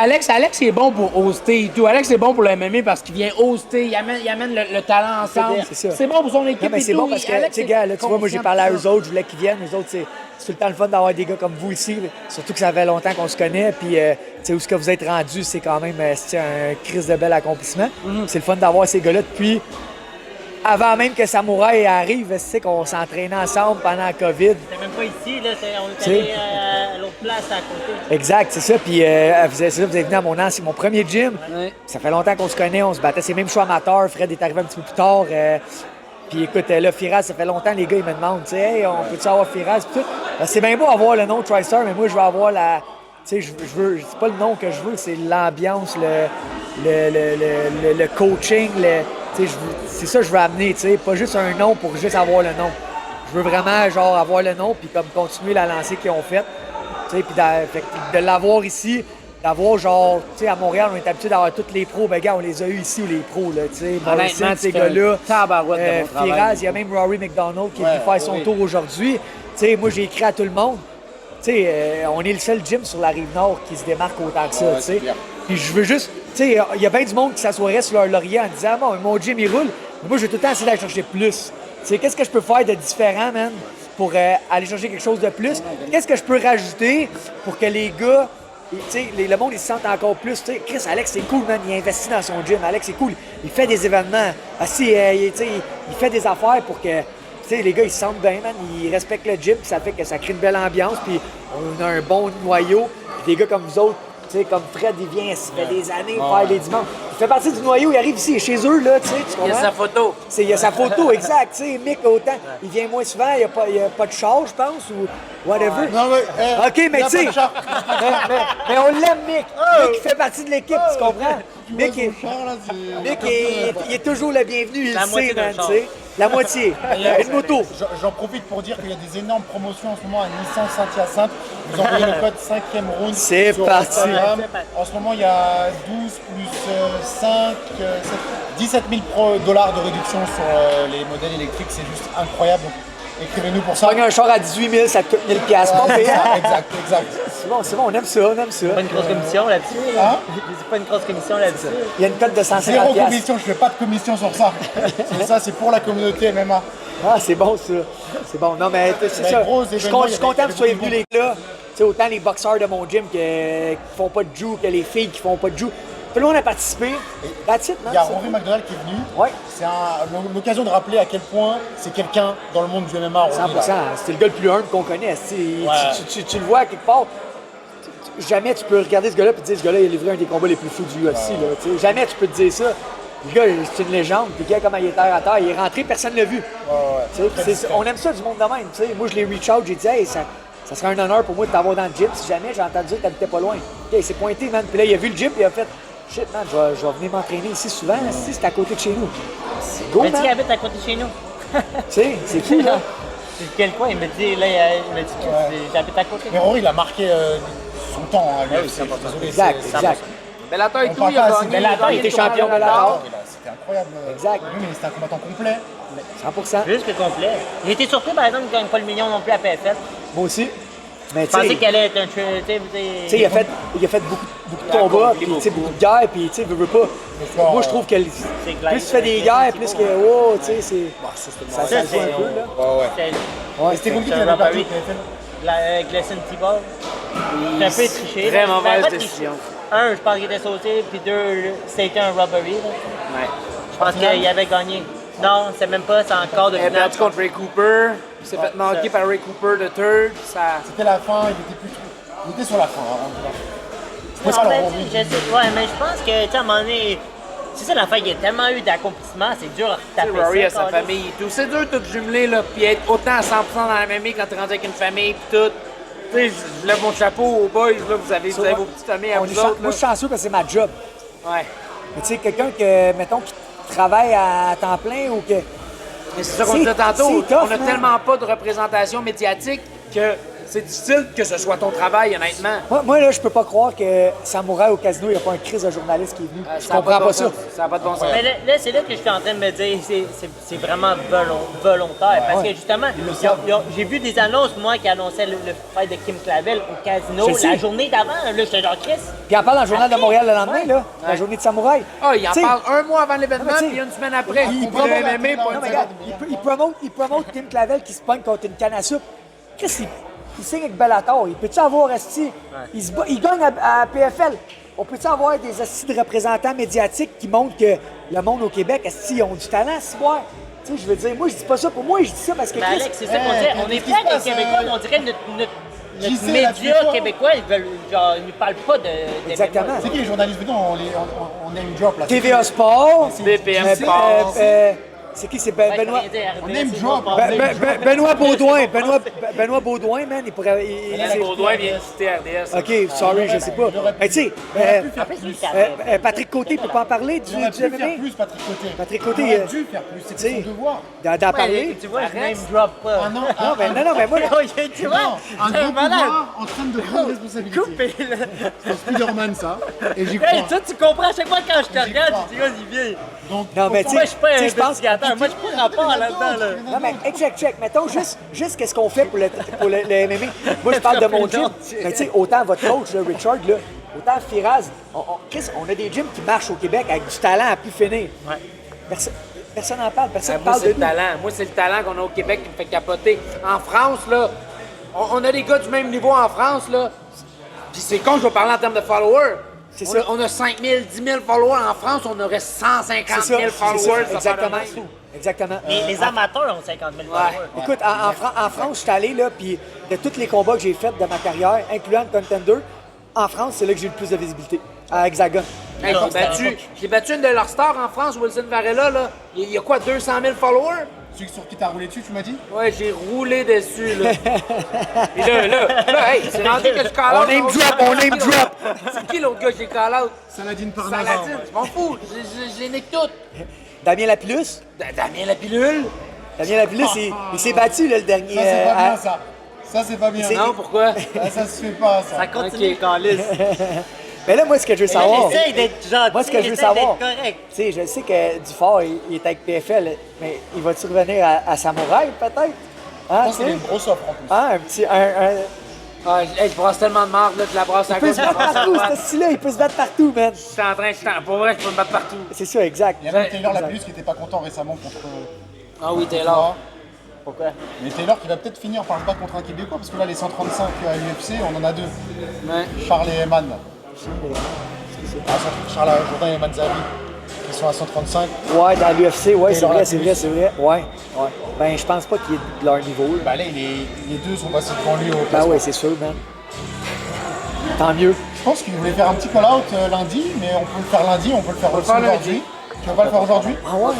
Alex il est bon pour hoster et tout. Alex est bon pour le MMA parce qu'il vient hoster, il amène le talent ensemble. C'est ça. C'est bon pour son équipe Non, mais et c'est tout. bon parce que, Alex, tu sais, c'est gars, là, tu vois, moi, j'ai conscient parlé à de eux ça. autres, je voulais qu'ils viennent. Eux autres, c'est tout le temps le fun d'avoir des gars comme vous ici. Surtout que ça fait longtemps qu'on se connaît. Puis, tu sais, où ce que vous êtes rendu, c'est quand même c'est un crise de bel accomplissement. C'est le fun d'avoir ces gars-là depuis. Avant même que Samouraï arrive, tu sais, qu'on s'entraînait ensemble pendant la COVID. C'était même pas ici, là, on C'est- était allé à l'autre place à côté. Exact, c'est ça. Puis, vous êtes venu à mon premier gym. Ouais. Ça fait longtemps qu'on se connaît, on se battait. C'est même choix amateur. Fred est arrivé un petit peu plus tard. Puis écoute, là, Firas, ça fait longtemps, les gars, ils me demandent, tu sais, hey, on peut-tu avoir Firas? Puis tout. C'est bien beau avoir le nom TriStar, mais moi, je veux avoir la. Tu sais, je veux. C'est pas le nom que je veux, c'est l'ambiance, le coaching, tu sais, c'est ça que je veux amener, tu sais. Pas juste un nom pour juste avoir le nom. Je veux vraiment, genre, avoir le nom, puis comme continuer la lancée qu'ils ont faite. Tu sais, puis fait que de l'avoir ici, d'avoir genre, tu sais, à Montréal, on est habitué d'avoir tous les pros. Ben, gars, on les a eu ici, les pros, là, tu sais. Morrison, Honnêtement, ces tu fais un gars-là. tabarouette de bon travail. Firas, il y a même Rory McDonald qui est venu faire son tour aujourd'hui. Tu sais, moi, j'ai écrit à tout le monde. Tu sais, on est le seul gym sur la Rive-Nord qui se démarque autant que ça, tu sais. Puis je veux juste, tu sais, il y a bien du monde qui s'assoirait sur leur laurier en disant, bon, mon gym, il roule. Mais moi, je vais tout le temps essayer d'aller chercher plus. Tu sais, qu'est-ce que je peux faire de différent, man, pour aller chercher quelque chose de plus? Qu'est-ce que je peux rajouter pour que les gars, tu sais, le monde, ils se sentent encore plus. Tu sais, Chris, Alex, c'est cool, man, il investit dans son gym. Alex, c'est cool, il fait des événements. Ah, si, tu sais, il fait des affaires pour que, tu sais, les gars, ils se sentent bien, man, ils respectent le gym, puis ça fait que ça crée une belle ambiance, puis on a un bon noyau. Puis des gars comme vous autres, Tu sais, comme Fred, il vient, ça fait des années faire les dimanches. Il fait partie du noyau, il arrive ici, il est chez eux, là, tu sais, tu Il y a comprends? sa photo. Il y a sa photo, exact. Tu sais, Mick, autant, il vient moins souvent, il n'y a pas de char, je pense, ou whatever. Non, mais, OK, mais tu sais, mais on l'aime, Mick. Mick, il fait partie de l'équipe, tu comprends? Mick, il est toujours le bienvenu, il La le moitié sait, d'un man, char. tu sais. La moitié. Une moto. J'en profite pour dire qu'il y a des énormes promotions en ce moment à Nissan Saint-Hyacinthe. Vous envoyez le code 5e round C'est sur parti. Instagram. En ce moment, il y a 12 plus 5, 17 000 dollars de réduction sur les modèles électriques. C'est juste incroyable. Donc, écrivez-nous pour ça. Pogner un char à 18 000, ça te coûte 1000 piastres. Bon, C'est payant. ça, exact, exact. C'est bon, on aime ça, on aime ça. Pas une grosse commission là-dessus. Là. Hein? C'est pas une grosse commission là-dessus. Il y a une cote de 150 Zéro piastres. commission, je fais pas de commission sur ça. Ça, c'est pour la communauté MMA. Ah, c'est bon, ça. C'est bon. Non, mais c'est Mais ça. gros Je suis événement, je suis content que vous soyez il y venus, les gars. Tu sais, autant les boxeurs de mon gym qui font pas de jiu que les filles qui font pas de jiu. Tout le monde a participé. That's it, man. Il y a c'est Rory tout. McDonald qui est venu. Ouais. C'est l'occasion de rappeler à quel point c'est quelqu'un dans le monde du MMA. Rory, 100%. là. C'est le gars le plus humble qu'on connaisse. Tu sais. Tu le vois quelque part. Jamais tu peux regarder ce gars-là et te dire ce gars-là, il a livré un des combats les plus fous du UFC. Là, tu sais. Jamais tu peux te dire ça. Le gars, c'est une légende. Puis regarde comment il est terre à terre. Il est rentré, personne ne l'a vu. Tu sais, on aime ça du monde de même. Tu sais. Moi, je l'ai reach out, j'ai dit, hey, ça serait un honneur pour moi de t'avoir dans le gym. Si jamais j'ai entendu dire que t'habitais pas loin. Okay, il s'est pointé, man. Puis là, il a vu le gym et il a fait, shit, man, je vais venir m'entraîner ici souvent. Si c'est à côté de chez nous. C'est go, Mais tu man. habites à côté de chez nous. Tu sais, c'est fou, là. C'est quel coin? Il me dit, là, il me dit que j'habite à côté. Mais Rory, il a marqué son temps à l'UFC. Désolé, Exact, c'est- exact. Bellator et On tout, parle il a pas assez gagné. de Bellator, il était champion Bellator. C'était incroyable. Exact. Oui, mais c'était un combattant complet. 100%. Plus que complet. J'ai été surpris, par exemple, qu'il ne gagne pas le million non plus à PFL. Moi aussi. Mais Je tu sais, pensais qu'elle allait être un tueur. tu sais, il a fait beaucoup de combats, puis tu sais, beaucoup de guerres, puis tu sais, veut pas. Moi, je trouve que plus tu fais des guerres, plus que, oh, tu sais, c'est. Ça se joue un peu, là. Mais c'était compliqué c'est qu'il un avait perdu. robbery. Gleason T-Ball. C'est un peu triché. Très là. mauvaise Ben, en fait, décision. Un, je pense qu'il était sauté, puis deux, c'était un robbery. Là. Ouais. Je pense qu'il avait gagné. Non, c'est même pas, c'est encore de Il a finale. perdu contre Ray Cooper. Il s'est fait manquer par Ray Cooper de third. Ça... C'était la fin, il était sur la fin. C'était pas Ben, le tu Rory. sais, je sais, ouais, mais je pense que, tu sais, à un moment donné, c'est ça l'affaire, il y a tellement eu d'accomplissements, c'est dur à Tu sais, taper Rory ça. a sa câlisse. famille et tout. C'est dur tout jumeler, là, puis être autant à 100% dans la même quand t'es rendu avec une famille puis tout. Tu sais, je lève mon chapeau aux boys, là, vous avez vos petites familles à On est vous chan- autres, Moi, là. je suis chanceux parce que c'est ma job. Ouais. Mais tu sais, quelqu'un que, mettons, qui travaille à temps plein ou que. Mais c'est ça qu'on C'est- disait tantôt. c'est tough, On a man. tellement pas de représentation médiatique que c'est difficile que ce soit ton travail, honnêtement. Moi, là, je peux pas croire que Samouraï au casino, il n'y a pas un crise de journaliste qui est venu. Je Ça a comprends de pas bon ça. sens. Ça n'a pas de bon sens. Mais là, c'est là que je suis en train de me dire, c'est vraiment volontaire. Parce que justement, j'ai vu des annonces, moi, qui annonçaient le fight de Kim Clavel au casino Je sais. la journée d'avant. Là, j'étais genre, Chris. Puis il en parle dans le journal de Après? Montréal le lendemain, Ouais. là, la journée de Samouraï. Ah, il en T'sais, parle un mois avant l'événement, Non, mais t'sais, puis une semaine après. Il Pour le promote- MMA, pas Non, une mais semaine. regarde, il promote Kim Clavel qui se pogne contre une canne à soupe. Qu'est-ce qu'il il signe avec Bellator? Il peut-tu avoir esti? Il gagne à PFL. On peut-tu avoir des esti de représentants médiatiques qui montrent que le monde au Québec, esti, ils ont du talent, si ouais. Tu sais, je veux dire, moi, je dis pas ça pour moi, je dis ça parce que Mais Chris, Alex, c'est ça qu'on dit. On est qu'est-ce qui fiers se des passe, Québécois, mais on dirait notre J'y sais, média là-dessus, québécois, ils nous parlent pas de. Exactement. C'est qui les journalistes venus? On name drop là. TVA Sport, BPM Sport. c'est qui? C'est Benoît. On name drop. Benoît Baudouin. Benoît Baudouin, man, il pourrait. Alain Baudouin vient de citer RDS. OK, sorry, je sais pas. Mais tu sais, Patrick Côté peut pas en parler du Il aurait pu faire MMA? plus, Patrick Côté. Patrick Côté, Il aurait dû faire plus, tu c'était sais, son devoir. d'en parler. Tu vois, je name drop pas. Ah non, Non, mais moi, Tu vois, un c'est gros malade. pouvoir en train de prendre responsabilité. Coupé, là. C'est Spider-Man ça, et j'y Hey, crois. toi, tu comprends à chaque fois quand je te J'y regarde, crois. tu dis, Olivier. Donc, non, mais tu Moi, je suis pas un sais, je pense. investigateur. Moi, je suis pas rapport là-dedans, là. Non, mais check. Mettons juste qu'est-ce qu'on fait pour le MMA. Moi, je parle de mon gym. Mais tu sais, autant votre coach, là, Richard, là, autant Firaz, Chris, on a des gyms qui marchent au Québec avec du talent à plus finir. Ouais. Personne n'en parle, personne ne Moi, parle c'est de le nous. talent. Moi, c'est le talent qu'on a au Québec qui me fait capoter. En France, là, on a des gars du même niveau en France, là. Puis c'est con, je vais parler en termes de followers. C'est On ça. a- On a 5 000, 10 000 followers. En France, on aurait 150 000 followers. ça exactement. part de même. Exactement. Les amateurs ont 50 000 followers. Écoute, en France, je suis allé, là, puis de tous les combats que j'ai faits de ma carrière, incluant le Contender, en France, c'est là que j'ai eu le plus de visibilité. À Hexagone. Hey, j'ai battu une de leurs stars en France, Wilson Varela, là. Il y a quoi, 200 000 followers? Celui sur qui t'as roulé dessus, tu m'as dit? Ouais, j'ai roulé dessus, là. Et là, hey, c'est rendu que je call out. On name drop! C'est qui l'autre gars que j'ai call out? Saladin Parnasse. Saladin, je m'en fous, je les nique toutes. Damien Lapillus. Damien la pilule? Damien Lapillus, il s'est battu, là, le dernier. Ça, c'est pas bien, ça. Ça, c'est pas bien. Non, pourquoi? Ça se fait pas, ça. Ça continue, Calice. Mais là, moi, ce que je veux savoir. Essaye d'être gentil. Moi, ce que je veux essaye savoir. d'être correct. Tu sais, je sais que Dufort, il est avec PFL, mais il va-tu revenir à Samouraï, peut-être? Hein, Je pense qu'il y a une grosse offre en plus. Ah, un petit. Ah, hey, je brasse tellement de marde, là, que la brasse à Il peut gauche, se la battre brasse à partout, droite. ce style-là, il peut se battre partout, man. Pour vrai, je peux me battre partout. C'est ça, exact. Il y a même Taylor Lapillus qui était pas content récemment contre. Ah oui, t'es là. Pourquoi? Mais Taylor qui va peut-être finir par se battre contre un Québécois parce que là, les 135 à l'UFC, on en a deux. Ouais. Charles et Eman. Charles Jourdain et Eman Zahabi qui sont à 135. Ouais, dans l'UFC, ouais, c'est Taylor vrai, Lapillus. c'est vrai. Ouais. Ben, je pense pas qu'il est de leur niveau, là. Bah là, les deux sont passés devant lui au Ben classement. ouais, c'est sûr, man. Tant mieux. Je pense qu'il voulait faire un petit call-out lundi, mais on peut le faire lundi, on peut le faire aussi faire lundi. aujourd'hui. Tu vas pas le faire aujourd'hui? Ah ouais?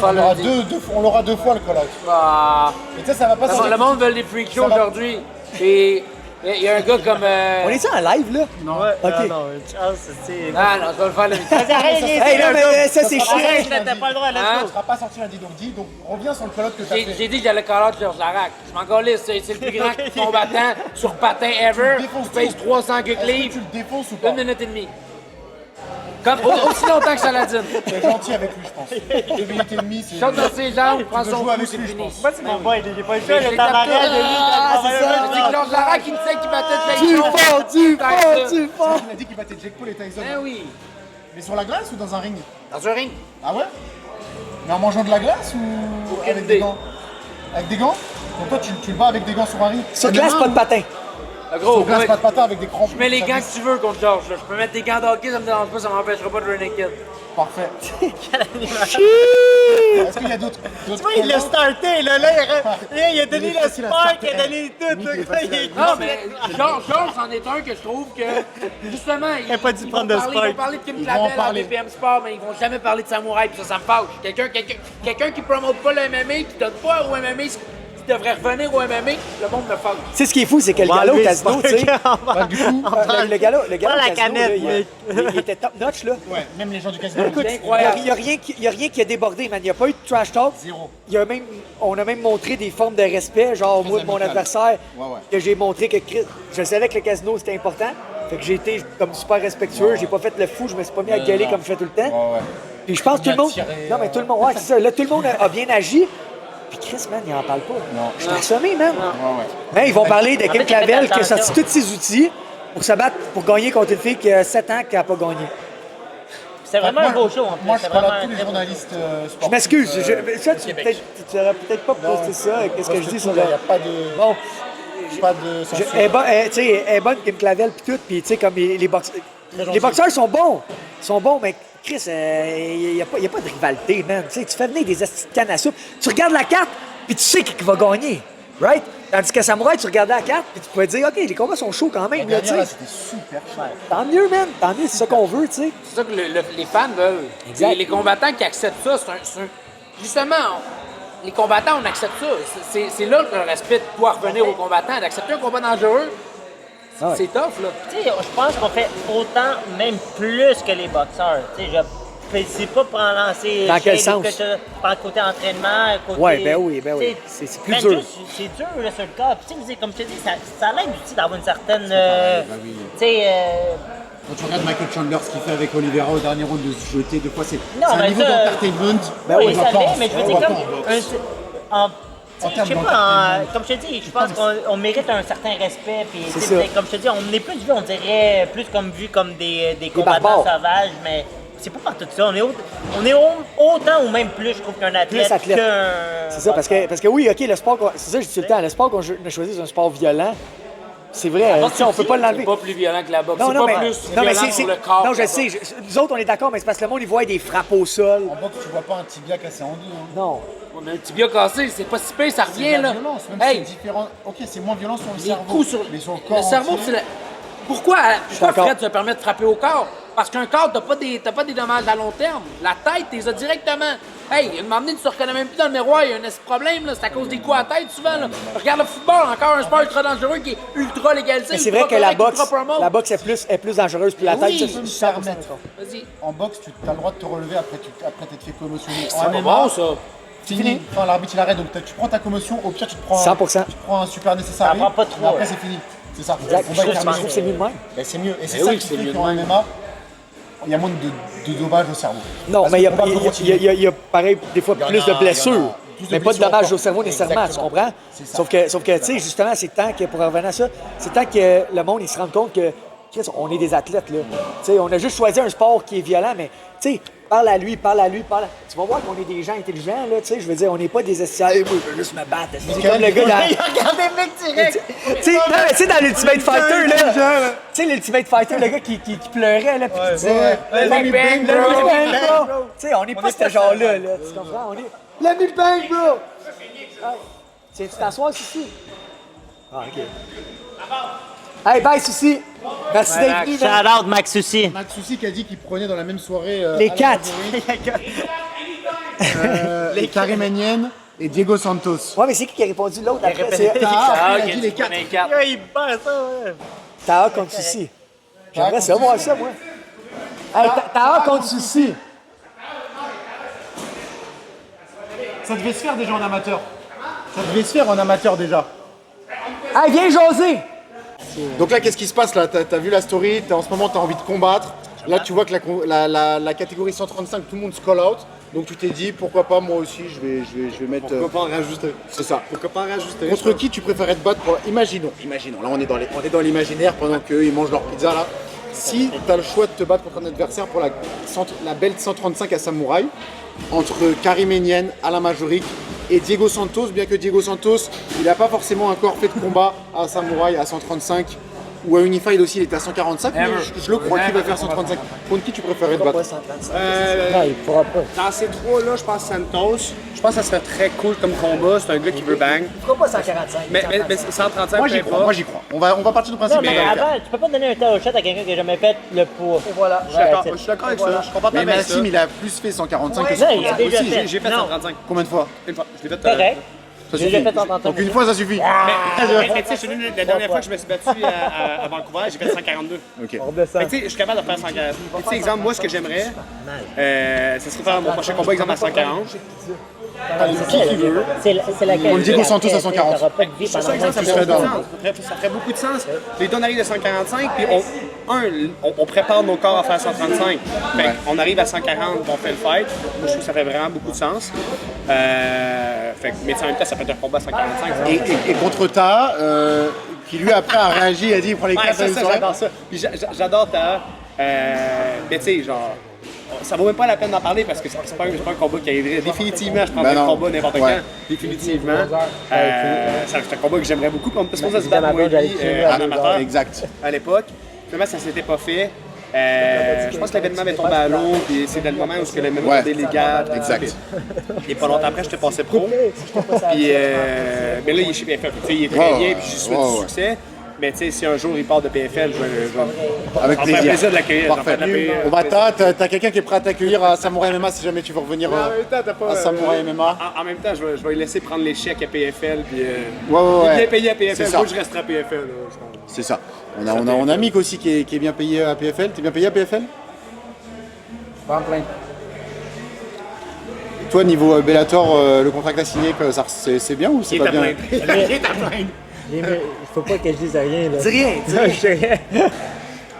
On aura deux fois le call-out. Ah, Et tu sais, ça va pas sortir. le monde veut des freak shows Ça va. aujourd'hui. Et il y a un gars comme. On est-tu en live, là? Non. Ouais, Ok. non, c'est... Ah non, je vais le faire lundi. Hey, non, mais ça, c'est chiant. Arrête, là, t'as pas le droit, Hein? let's Ça go. sera pas sorti lundi, donc reviens sur le call-out que t'as J'ai fait. dit que j'allais call out Georges Larac. Je m'en calisse, c'est le plus grand combattant sur patin ever. Tu le défonces Il pèse tout. 300 quelques Est-ce que livres. tu le défonces ou pas? 1 minute et demie. Comme, aussi longtemps que Saladin. T'es gentil avec lui, je pense. 2 minutes et demie, c'est. Chante dans ses jambes, prend veux son jouer coup, avec c'est lui, je fini. pense. Moi, c'est mon boy, j'ai pas le choix, Mais il je est en arrière de lui. Ah, c'est ça. C'est Georges Larac qui me disait qu'il battait Du Tyson. fort, du fort. Il a dit qu'il battait Jake Paul et Tyson. Ben oui. Mais sur la glace ou dans un ring? Dans un ring. Ah ouais? Mais en mangeant de la glace ou Aucune avec idée. des gants? Avec des gants? Donc toi, tu le bats avec des gants sur un ring? Sur glace, pas de patin. Gros, Sur glace, pas de patin avec des crampons. je mets les Ça gants glisse. que tu veux contre Georges. là. Je peux mettre des gants d'hockey, ça me dérange pas, ça m'empêchera pas de runner kid. Parfait. Est-ce qu'il y a d'autres Tu vois, il l'a starté, là, il a donné le spark, il a donné tout, là, il est Non, mais Georges, c'en est un que je trouve que, justement, ils pas dû ils prendre vont de parler, spike. ils vont parler de Kim Ils vont Clavel en à parler. BPM Sport, mais ils vont jamais parler de Samouraï, puis ça me fâche. Quelqu'un qui promote pas le MMA, qui donne pas au MMA, qui devrait revenir au MMA, le monde me fâche. Tu sais, ce qui est fou, c'est que le va gala au enlever casino, ce tu sais. Bah, du coup, Le gala Pas au la casino, canette, là, il était top notch, là. ouais, même les gens du casino. Écoute, C'est il incroyable. n'y a rien qui a débordé, man. Il n'y a pas eu de trash talk. Zéro. On a même montré des formes de respect, genre moi de mon amical. adversaire, Ouais, ouais. que j'ai montré que je savais que le casino c'était important. Fait que j'ai été comme super respectueux, j'ai pas fait le fou, je me suis pas mis à gueuler non. comme je fais tout le temps. Ouais, ouais. Puis je pense que tout le monde. Il a tiré, Non, mais tout le monde, ouais, c'est ça. Là, tout le monde a bien agi. Puis Chris, man, il en parle pas. Non. Je suis assommé, man. Ouais, ouais. Hein, ils vont parler de Kim fait, Clavel faites qui a sorti attention. tous ses outils pour se battre, pour gagner contre une fille qui a 7 ans qui n'a pas gagné. C'est vraiment un beau show, en plus. Moi, je c'est parle vraiment à tous un les très beau- journalistes sportifs. Je m'excuse, ça, Québec. tu n'aurais peut-être pas posté ça. Qu'est-ce que je dis sur Il le. n'y a pas de, Bon, pas de censure. elle est bonne Kim Clavel puis tout, puis tu sais, comme les boxeurs. Les boxeurs sont bons. Ils sont bons, mais Chris, il n'y a pas de rivalité, man. Tu sais, tu fais venir des astis de canne à soupe. Tu regardes la carte, puis tu sais qui va gagner. Right? Tandis qu'à Samouraï, tu regardais la carte, puis tu pouvais dire, OK, les combats sont chauds quand La même, là, tu dernière, là, sais. c'était super cher. Tant mieux, man. Tant mieux, c'est ça qu'on veut, tu sais. C'est ça que les fans veulent. Exact. Les combattants qui acceptent ça, justement, les combattants, on accepte ça. C'est là que le respect doit revenir aux combattants. D'accepter un combat dangereux, Ah ouais. c'est tough, là. Tu sais, je pense qu'on fait autant, même plus que les boxeurs. Tu sais, c'est pas pour en lancer. Dans quel shade ou sens? que ça, par côté entraînement, côté. Ouais, ben oui, ben oui. tu sais, C'est plus man, dur. juste, c'est dur, là, sur le corps. Puis, tu sais, comme je te dis, ça l'aide aussi d'avoir une certaine. pareil, bah oui. Tu sais. Quand tu regardes Michael Chandler, ce qu'il fait avec Oliveira au dernier round de se jeter, deux fois, c'est Non, un mais niveau ça, d'entertainment. Ben oui, oui, ça l'est, mais je veux dire, comme. En En je termes sais pas, d'entertainment. comme je te dis, je pense qu'on mérite un certain respect. Puis, C'est tu sais, ça. comme je te dis, on n'est plus vu, on dirait, plus comme des combattants barbares. sauvages, mais c'est pas par tout ça. On est autant ou même plus, je trouve, qu'un athlète. Plus athlète. qu'un C'est ça, parce que oui, OK, le sport, c'est ça, je dis tout le temps, le sport qu'on a choisi, c'est un sport violent. C'est vrai, tu sais, on peut pas l'enlever. C'est pas plus violent que la boxe. Non, C'est non, pas mais, plus non, mais violent c'est, pour le corps. non, que je la sais, boxe. nous autres, on est d'accord, mais c'est parce que le monde, il voit des frappes au sol. En boxe, tu vois pas un tibia cassé en deux. Hein. Non. Ouais, mais un tibia cassé, c'est pas si pire, ça C'est revient, de la là. violence, même Hey, si c'est différent. Ok, c'est moins violent sur le les cerveau. coups sur mais sur le corps. le cerveau, entier, c'est la... Pourquoi d'accord. Fred se permet de frapper au corps? Parce qu'un corps, t'as pas des dommages à long terme. La tête, t'es là directement. Hey, il m'a amené, tu te reconnais même plus dans le miroir, il y a un problème, là. C'est à cause des coups à tête, souvent, là. Regarde le football, encore un sport ultra dangereux qui est ultra légalisé. Mais c'est vrai que la boxe est plus dangereuse, puis la tête, Si je c'est peux me 100% permettre. d'accord. Vas-y. En boxe, tu as le droit de te relever après t'être fait commotionner. En C'est MMA, bon, ça. fini. Enfin, l'arbitre il arrête, donc tu prends ta commotion, au pire tu te prends 100%. tu te prends un super nécessaire. Ça prend pas trop, Après ouais. c'est fini. C'est ça. Exact. Le Je combat est trouve terminé. que c'est mieux de même. Ben, c'est mieux. Et c'est Eh ça oui, qui c'est fait mieux de qu'en même. MMA, il y a moins de dommages au cerveau. Non, Parce mais il y que le combat a, continue. il y a pareil, des fois, Il y en plus a- de il y en a blessures. plus de Mais pas de blessures dommages encore. au cerveau nécessairement, tu Exactement. comprends? C'est ça. Sauf que tu sais, justement, c'est temps que, pour revenir à ça, c'est temps que le monde, il se rende compte que, Chris, on est des athlètes, là. Tu sais, on a juste choisi un sport qui est violent, mais, tu sais, parle à lui. Tu vas voir qu'on est des gens intelligents, là, tu sais, je veux dire, on n'est pas des estières. Hey, moi, je veux juste me battre. C'est comme le gars dans... Regardez le mec direct. Tu sais, non, mais tu sais, dans l'Ultimate Fighter, là, tu sais, l'Ultimate Fighter, le gars qui pleurait, là, puis qui disait Ouais. Let me bang, bro! Let me bang, bro! Tu sais, on n'est pas ce genre-là, là, tu comprends? On est Let me bang, bro! Tu t'asseoir, Sucy? Ah, OK. Hey, bye, Sucy! Merci d'être venu, man. Shout out Max Souci. Max Souci qui a dit qu'il prenait dans la même soirée Les Alan quatre. Maverick, les Karim Henyen et Diego Santos. Ouais, mais c'est qui a répondu l'autre après? C'est Ah, il a ok, dit les tu 4. prenais quatre. Taha contre Sucy. J'aimerais ça voir ça, moi. Hey, Taha contre Sucy. Ça devait se faire déjà en amateur. Ça devait se faire en amateur déjà. Hey, viens jaser! Donc là, qu'est-ce qui se passe là? T'as vu la story, en ce moment, t'as envie de combattre. Là, tu vois que la catégorie 135, tout le monde se call out. Donc tu t'es dit, pourquoi pas, moi aussi, je vais mettre... Pourquoi pas en rajouter? C'est ça. Pourquoi pas en rajouter? Contre qui tu préférais te battre pour... Imaginons, là on est dans l'imaginaire pendant qu'eux ils mangent leur pizza là. Si tu as le choix de te battre contre un adversaire pour la belt 135 à Samouraï, entre Karim Henyen, Alain Majoric et Diego Santos, bien que Diego Santos, il n'a pas forcément encore fait de combat à Samouraï à 135 ou à Unified aussi, il était à 145, mais je le crois qu'il va faire 135. Contre qui tu préférais te battre? Non, il pourra pas. Dans ces trois-là, je pense Santos. Je pense que ça serait très cool comme combat. C'est un gars qui veut bang. Pourquoi pas 145? Mais 135, Moi j'y peu crois, importe. moi j'y crois. On va partir du principe Non, que mais ça va le faire. avant, tu peux pas donner un title shot à quelqu'un qui a jamais fait le poids. Voilà. Je suis d'accord avec ça. Je comprends pas Mais avec ça. Massim, il a plus fait 145 que Ouais, il a 135. déjà Aussi, fait. j'ai fait Non. 135. Combien de fois? Une fois. Je l'ai fait. Correct. Ça J'ai déjà suffit. fait 135. Donc une fois ça suffit. Mais tu sais, la dernière fois que je me suis battu à Vancouver, j'ai fait 142. Ok. Mais tu sais, je suis capable de faire 140. Et tu sais, exemple, moi, ce que j'aimerais, ce serait faire mon prochain combat, exemple, à 140. Qui veut. C'est la qualité. On le dit Diego Santos à 140. T'auras pas de vie Ça, pendant exemple, ça je ferait serais beaucoup de down. sens. Ça ferait beaucoup de sens. Les deux, on arrive à 145, puis on prépare nos corps à faire 135. Fait on arrive à 140, on fait le fight. Moi, je trouve que ça fait vraiment beaucoup de sens. Fait que, mais en même temps, ça peut être un combat à 145. Et contre Ta, qui lui après a réagi, il a dit il prend les Ouais, 4 ça, j'adore ça. Puis j'adore ta. Mais tu sais, genre. Ça vaut même pas la peine d'en parler parce que c'est pas un combat qui arriverait. Définitivement, je prendrais Ben le non. combat n'importe Ouais. quand. Définitivement. C'est un combat que j'aimerais beaucoup. Puis on était supposé se battre ma moi et blonde, lui, j'allais tuer en amateur Exact. à l'époque. Finalement, ça s'était pas fait. Je pense que l'événement avait tombé à l'eau, puis c'était le moment où le MMA Ouais. était légal. Exact. Et pas longtemps après, j'étais passé pro. Puis, mais là, il est chez PFL. Tu sais, il est très Ouais, bien, ouais, puis je suis ouais, du ouais. succès. Mais tu sais, si un jour il part de PFL, Avec ça me ferait plaisir. plaisir de l'accueillir. ça me Parfait. ferait plaisir. Bon bah t'as quelqu'un qui est prêt à t'accueillir à Samouraï MMA si jamais tu veux revenir à Samouraï MMA. En même temps, je vais lui laisser prendre les chèques à PFL. Puis, Ouais, il est ouais. bien payé à C'est PFL. ça. Moi, je resterai à PFL. Là, je pense. C'est ça. On a Mick aussi qui est bien payé à PFL. T'es bien payé à PFL? Toi niveau Bellator, le contrat que t'as signé, c'est bien ou c'est Il est pas à bien? plaindre. Il est à plaindre. Il faut pas que je dise rien. Là. Dis rien, dis rien. Je sais rien.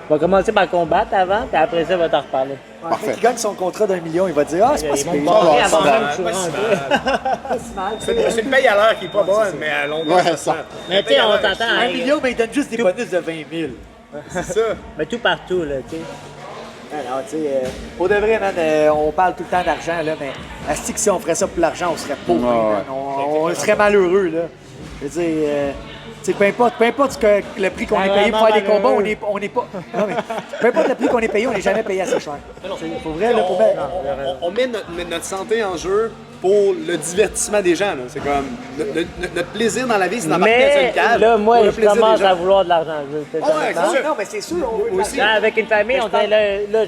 On va commencer par combattre avant, puis après ça, on va t'en reparler. Parfait. Qui gagne son contrat d'1 million, il va dire ah, c'est pas Ils si vont me pire. barrer va, avant ça même va. que je suis rentré. C'est une paye à l'heure qui est pas bonne, mais à long terme. Ouais, ça. Mais tu sais, on t'entend. 1 million, mais il donne juste des bonus de 20 000. C'est ça. Mais tout partout, là, tu sais. Alors, tu sais, pour de vrai, man, on parle tout le temps d'argent, là, mais asti que si on ferait ça pour l'argent, on serait pauvre. Ouais, man. On serait malheureux, là. Je veux dire, tu sais, peu importe le prix qu'on est payé pour faire des combats, on n'est pas. Non, mais peu importe le prix qu'on est payé, on n'est jamais payé assez cher. Il faut vrai, là, pour mettre. On met notre santé en jeu pour le divertissement des gens. là. C'est comme notre plaisir dans la vie, c'est d'embarquer dans Mais une cave. là, moi, pour le je plaisir commence des gens. à vouloir de l'argent. Je veux te dire Ah ouais, maintenant. c'est sûr. Non, mais c'est sûr, on veut de Aussi. l'argent. Avec une famille, Mais on je parle- dirait, là,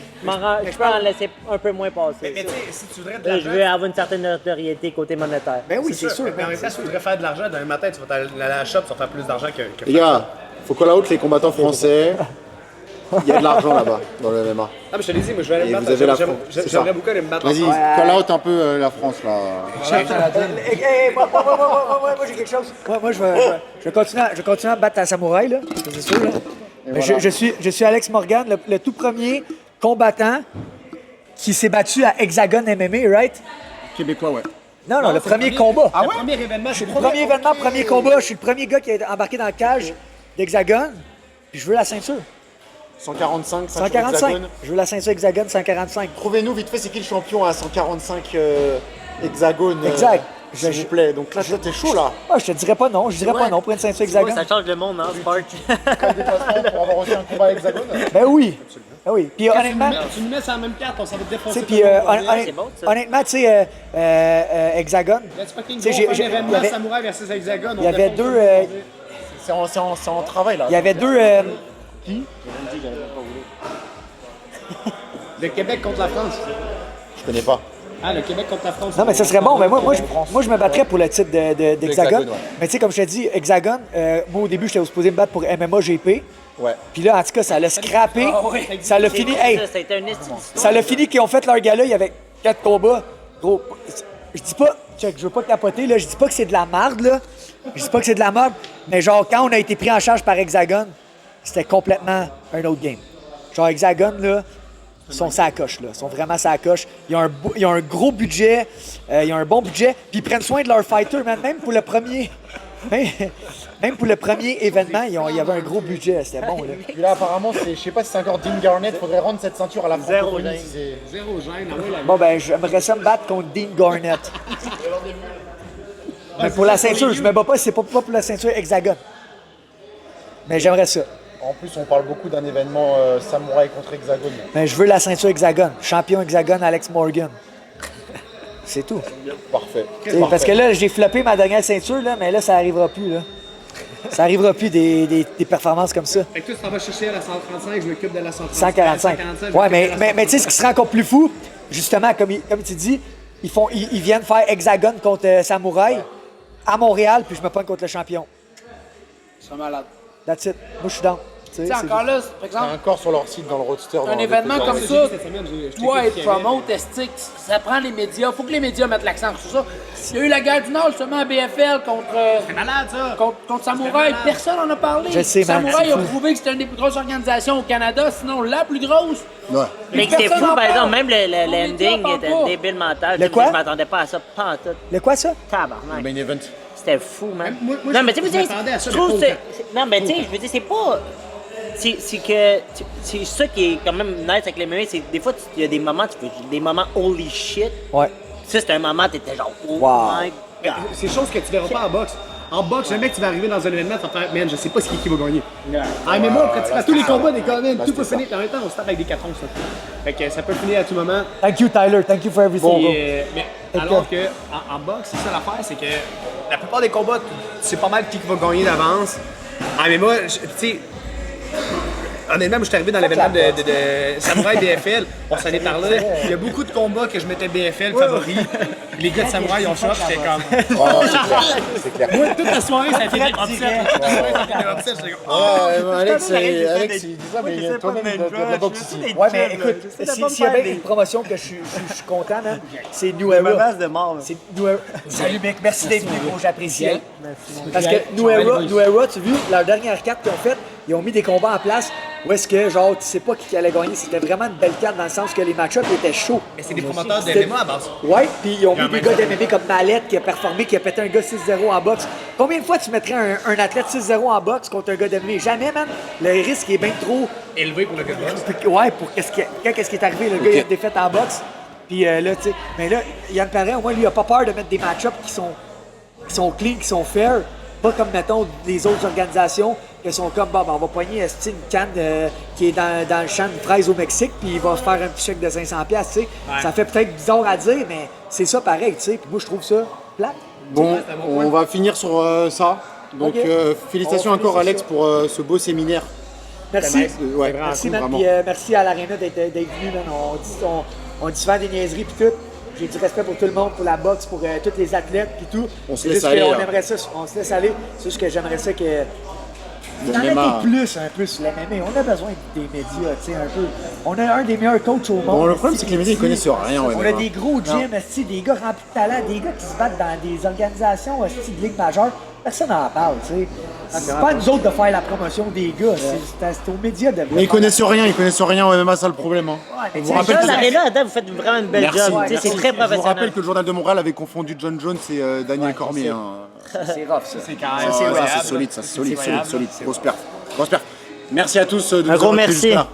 je peux en laisser un peu moins passer. Mais tu sais, si tu voudrais de Là, l'argent, je veux avoir une certaine notoriété côté monétaire. Ben oui, c'est sûr. Mais en même temps, si tu voudrais faire de l'argent, demain matin, tu vas aller à la shop, tu vas faire plus d'argent que Les gars, faut call out les combattants français. Il y a de l'argent là-bas dans le MMA. Ah, mais je te l'ai dit, moi je vais aller Et me vous battre. avez la J'aimerais- France, c'est J'aimerais ça. beaucoup aller me battre. Vas-y, en France. call out un peu la France là. Moi, j'ai quelque chose. Moi, je vais continuer à battre à Samouraï, là. Ça, c'est sûr, là. Mais je suis Alex Morgan, le tout premier combattant qui s'est battu à Hexagon MMA, right? Québécois, ouais. Non, le premier combat. Le premier événement, c'est Le premier événement, premier combat. Je suis le premier gars qui est embarqué dans la cage d'Hexagon. Puis je veux la ceinture. 145, 145. hexagone. Je veux la ceinture Hexagon 145. Trouvez-nous vite fait, c'est qui le champion à 145 hexagones Exact. S'il vous plaît. Donc là, t'es chaud là. Ah, je te dirais pas non. Je dirais pas non pour une ceinture Hexagon. Ça change le monde, hein, Spark. Quel déplacement pour avoir aussi un combat à hexagone. Ben oui. Ben oui. Puis honnêtement, Tu nous mets sur la même carte, on s'en va te tu défoncer. sais, puis c'est bon, ça. honnêtement, tu sais, Hexagon, Let's fucking Tu sais, go, j'ai- on fait j'ai- un il y événement avait- samouraï versus hexagone. il y avait deux, C'est en travail là. il y avait deux, Le Québec contre la France. Je connais pas. Ah, le Québec contre la France. non mais ça serait bon. Ben moi je me battrais pour le titre d'Hexagon. D'Hexagone, ouais. Mais tu sais, comme je t'ai dit, Hexagon, moi au début j'étais supposé me battre pour MMA GP. Ouais. Puis là, en tout cas, ça l'a scrappé. Ça l'a fini. Hey, Ça a été un esti. ça l'a fini qu'ils ont fait leur gala, il y avait 4 combats. Gros, je dis pas, check, je veux pas capoter, là, je dis pas que c'est de la marde, là. Je dis pas que c'est de la merde, mais genre, quand on a été pris en charge par Hexagon, c'était complètement un autre game. Genre, Hexagon, là, ils sont sa coche, là. Ils sont vraiment sa coche. Ils ont un gros budget, ils ont un bon budget, puis ils prennent soin de leurs fighters, man. Même pour le premier. Même pour le premier événement, il y avait un gros budget, c'était bon, là. Puis là, apparemment, je sais pas si c'est encore Dean Garnett. Faudrait rendre cette ceinture à la francophonie. Si c'est- Zéro gêne, ah ouais, la Bon, ben, j'aimerais ça me battre contre Dean Garnett. Mais pour la ceinture, je me bats pas, c'est pas pour la ceinture Hexagone. Mais j'aimerais ça. En plus, on parle beaucoup d'un événement samouraï contre hexagone. Mais je veux la ceinture Hexagone. Champion Hexagone, Alex Morgan. C'est tout. Parfait. T'sais, parce que là, j'ai floppé ma dernière ceinture, là, mais là, ça arrivera plus, là. Ça arrivera plus des performances comme ça. Fait que toi, tu t'en vas chercher à la 135, je m'occupe de la 145. Ouais, mais tu sais, ce qui serait encore plus fou, justement, comme tu dis, ils viennent faire Hexagone contre Samouraï à Montréal, puis je me pogne contre le champion. Je suis malade. That's it. Moi, je suis down. Tu sais, encore là, par Il y a exemple, encore sur leur site dans le roadster. un événement comme ça, toi, être promote, estique, ça prend les médias. Il faut que les médias mettent l'accent sur ça. Il y a eu la guerre du Nord, justement, à BFL C'est malade, ça! contre Samouraï. Personne n'en a parlé. Je sais, man, Samouraï c'est a fou. prouvé que c'était une des plus grosses organisations au Canada, sinon la plus grosse. Ouais. Mais Personne c'est fou, n'en par exemple, parle. même le Les médias landing parlent était pas. débile mental. Le quoi? Je m'attendais pas à ça, pas en tout. Le quoi, ça? Tabarnak. Main event. C'était fou, man. Moi, non, mais tu sais, je m'attendais à ça je trouve de que non, mais tu sais, je veux dire, c'est pas. C'est que. C'est ça qui est quand même nice avec les MMA, c'est que des fois, il y a des moments, tu peux des moments holy shit. Ouais. Ça, c'était un moment, t'étais genre, oh Wow. my god. C'est chose que tu verras pas en boxe. En boxe, jamais que tu vas arriver dans un événement, tu vas faire, man, je sais pas qui va gagner. Ah, mais moi, pratiquement tous les combats, des gars, man, tout peut finir. En même temps, on se tape avec des 4 ça. Fait que ça peut finir à tout moment. Thank you, Tyler. Thank you for everything. Puis, bro. mais alors que en boxe, c'est ça l'affaire, c'est que la plupart des combats, tu sais pas mal qui va gagner d'avance. Ah, mais moi, tu sais, honnêtement, moi, je suis arrivé dans l'événement de Samouraï BFL. On s'en est parlé. Il y a beaucoup de combats que je mettais BFL favori. Les gars de Samouraï ont shot, j'étais comme. Oh, c'est clair. Moi, toute la soirée, ça a été des upsets. Toute la soirée, ça a été des upsets. J'étais comme, oh. Alex, il dit ça, mais toi-même, il y a de la boxe ici. Ouais, mais écoute, s'il y a bien une promotion que je suis content, man, c'est New Era. C'est New Era. Salut, mec. Merci d'être venu, gros. J'apprécie. Parce que New Era, tu as vu, leur dernière carte qu'ils ont faite, ils ont mis des combats en place où est-ce que, genre, tu sais pas qui allait gagner. C'était vraiment une belle carte dans le sens que les match-ups étaient chauds. Mais c'est des promoteurs de C'était- MMA à base. Ouais, puis ils ont mis des gars d'MMA comme Mallette qui a performé, qui a pété un gars 6-0 en boxe. Combien de fois tu mettrais un athlète 6-0 en boxe contre un gars d'MMA? Jamais, man. Le risque est bien trop. Élevé pour le gars de boxe. Ouais, pour qu'est-ce qui est arrivé, le gars il a été fait en boxe. Puis là, tu sais, mais là, Yann Parent, au moins, lui, il a pas peur de mettre des match-ups qui sont clean, qui sont fair. Pas comme, mettons, les autres organisations qui sont comme, bon, ben, on va poigner une canne qui est dans le champ de fraises au Mexique, puis il va se faire un petit chèque de 500$, tu sais. Ça fait peut-être bizarre à dire, mais c'est ça pareil, tu sais. Puis moi, je trouve ça plate. Bon, on va finir sur ça. Donc, Ok. félicitations encore, Alex, pour ce beau séminaire. Merci. Ouais, Merci, cool, man, vraiment. puis, merci à l'Arena d'être venu, man. On dit souvent des niaiseries, puis tout. J'ai du respect pour tout le monde, pour la boxe, pour tous les athlètes, puis tout. On se C'est laisse juste aller, qu'on là. aimerait ça, on se laisse aller. C'est juste que j'aimerais ça que. Il y en MMA. ait plus, un peu sur l'MMA. On a besoin des médias, tu sais, un peu. On a un des meilleurs coachs au monde. Bon, le problème, c'est que les médias, ils ici. connaissent rien au On MMA. a des gros gyms, esti, des gars remplis de talent, des gars qui se battent dans des organisations esti, de ligue majeure. Personne n'en parle, tu sais. C'est pas à nous autres de faire la promotion des gars, c'est aux médias de. Mais ils connaissent rien au MMA, ça le problème. Hein. Ouais, mais vous rappelle ça, que- L'Arena, Adam, vous faites vraiment une belle Merci. job. Ouais, Tu sais, c'est merci. très Je vous professionnel. rappelle que le Journal de Montréal avait confondu John Jones et Daniel Cormier. Hein. c'est rough, ça. C'est quand Ah, même. ça, c'est solide, ça, c'est solide, solide. Grosse perf. Grosse perf. Merci à tous de nous Un gros avoir écoutés merci. jusque-là.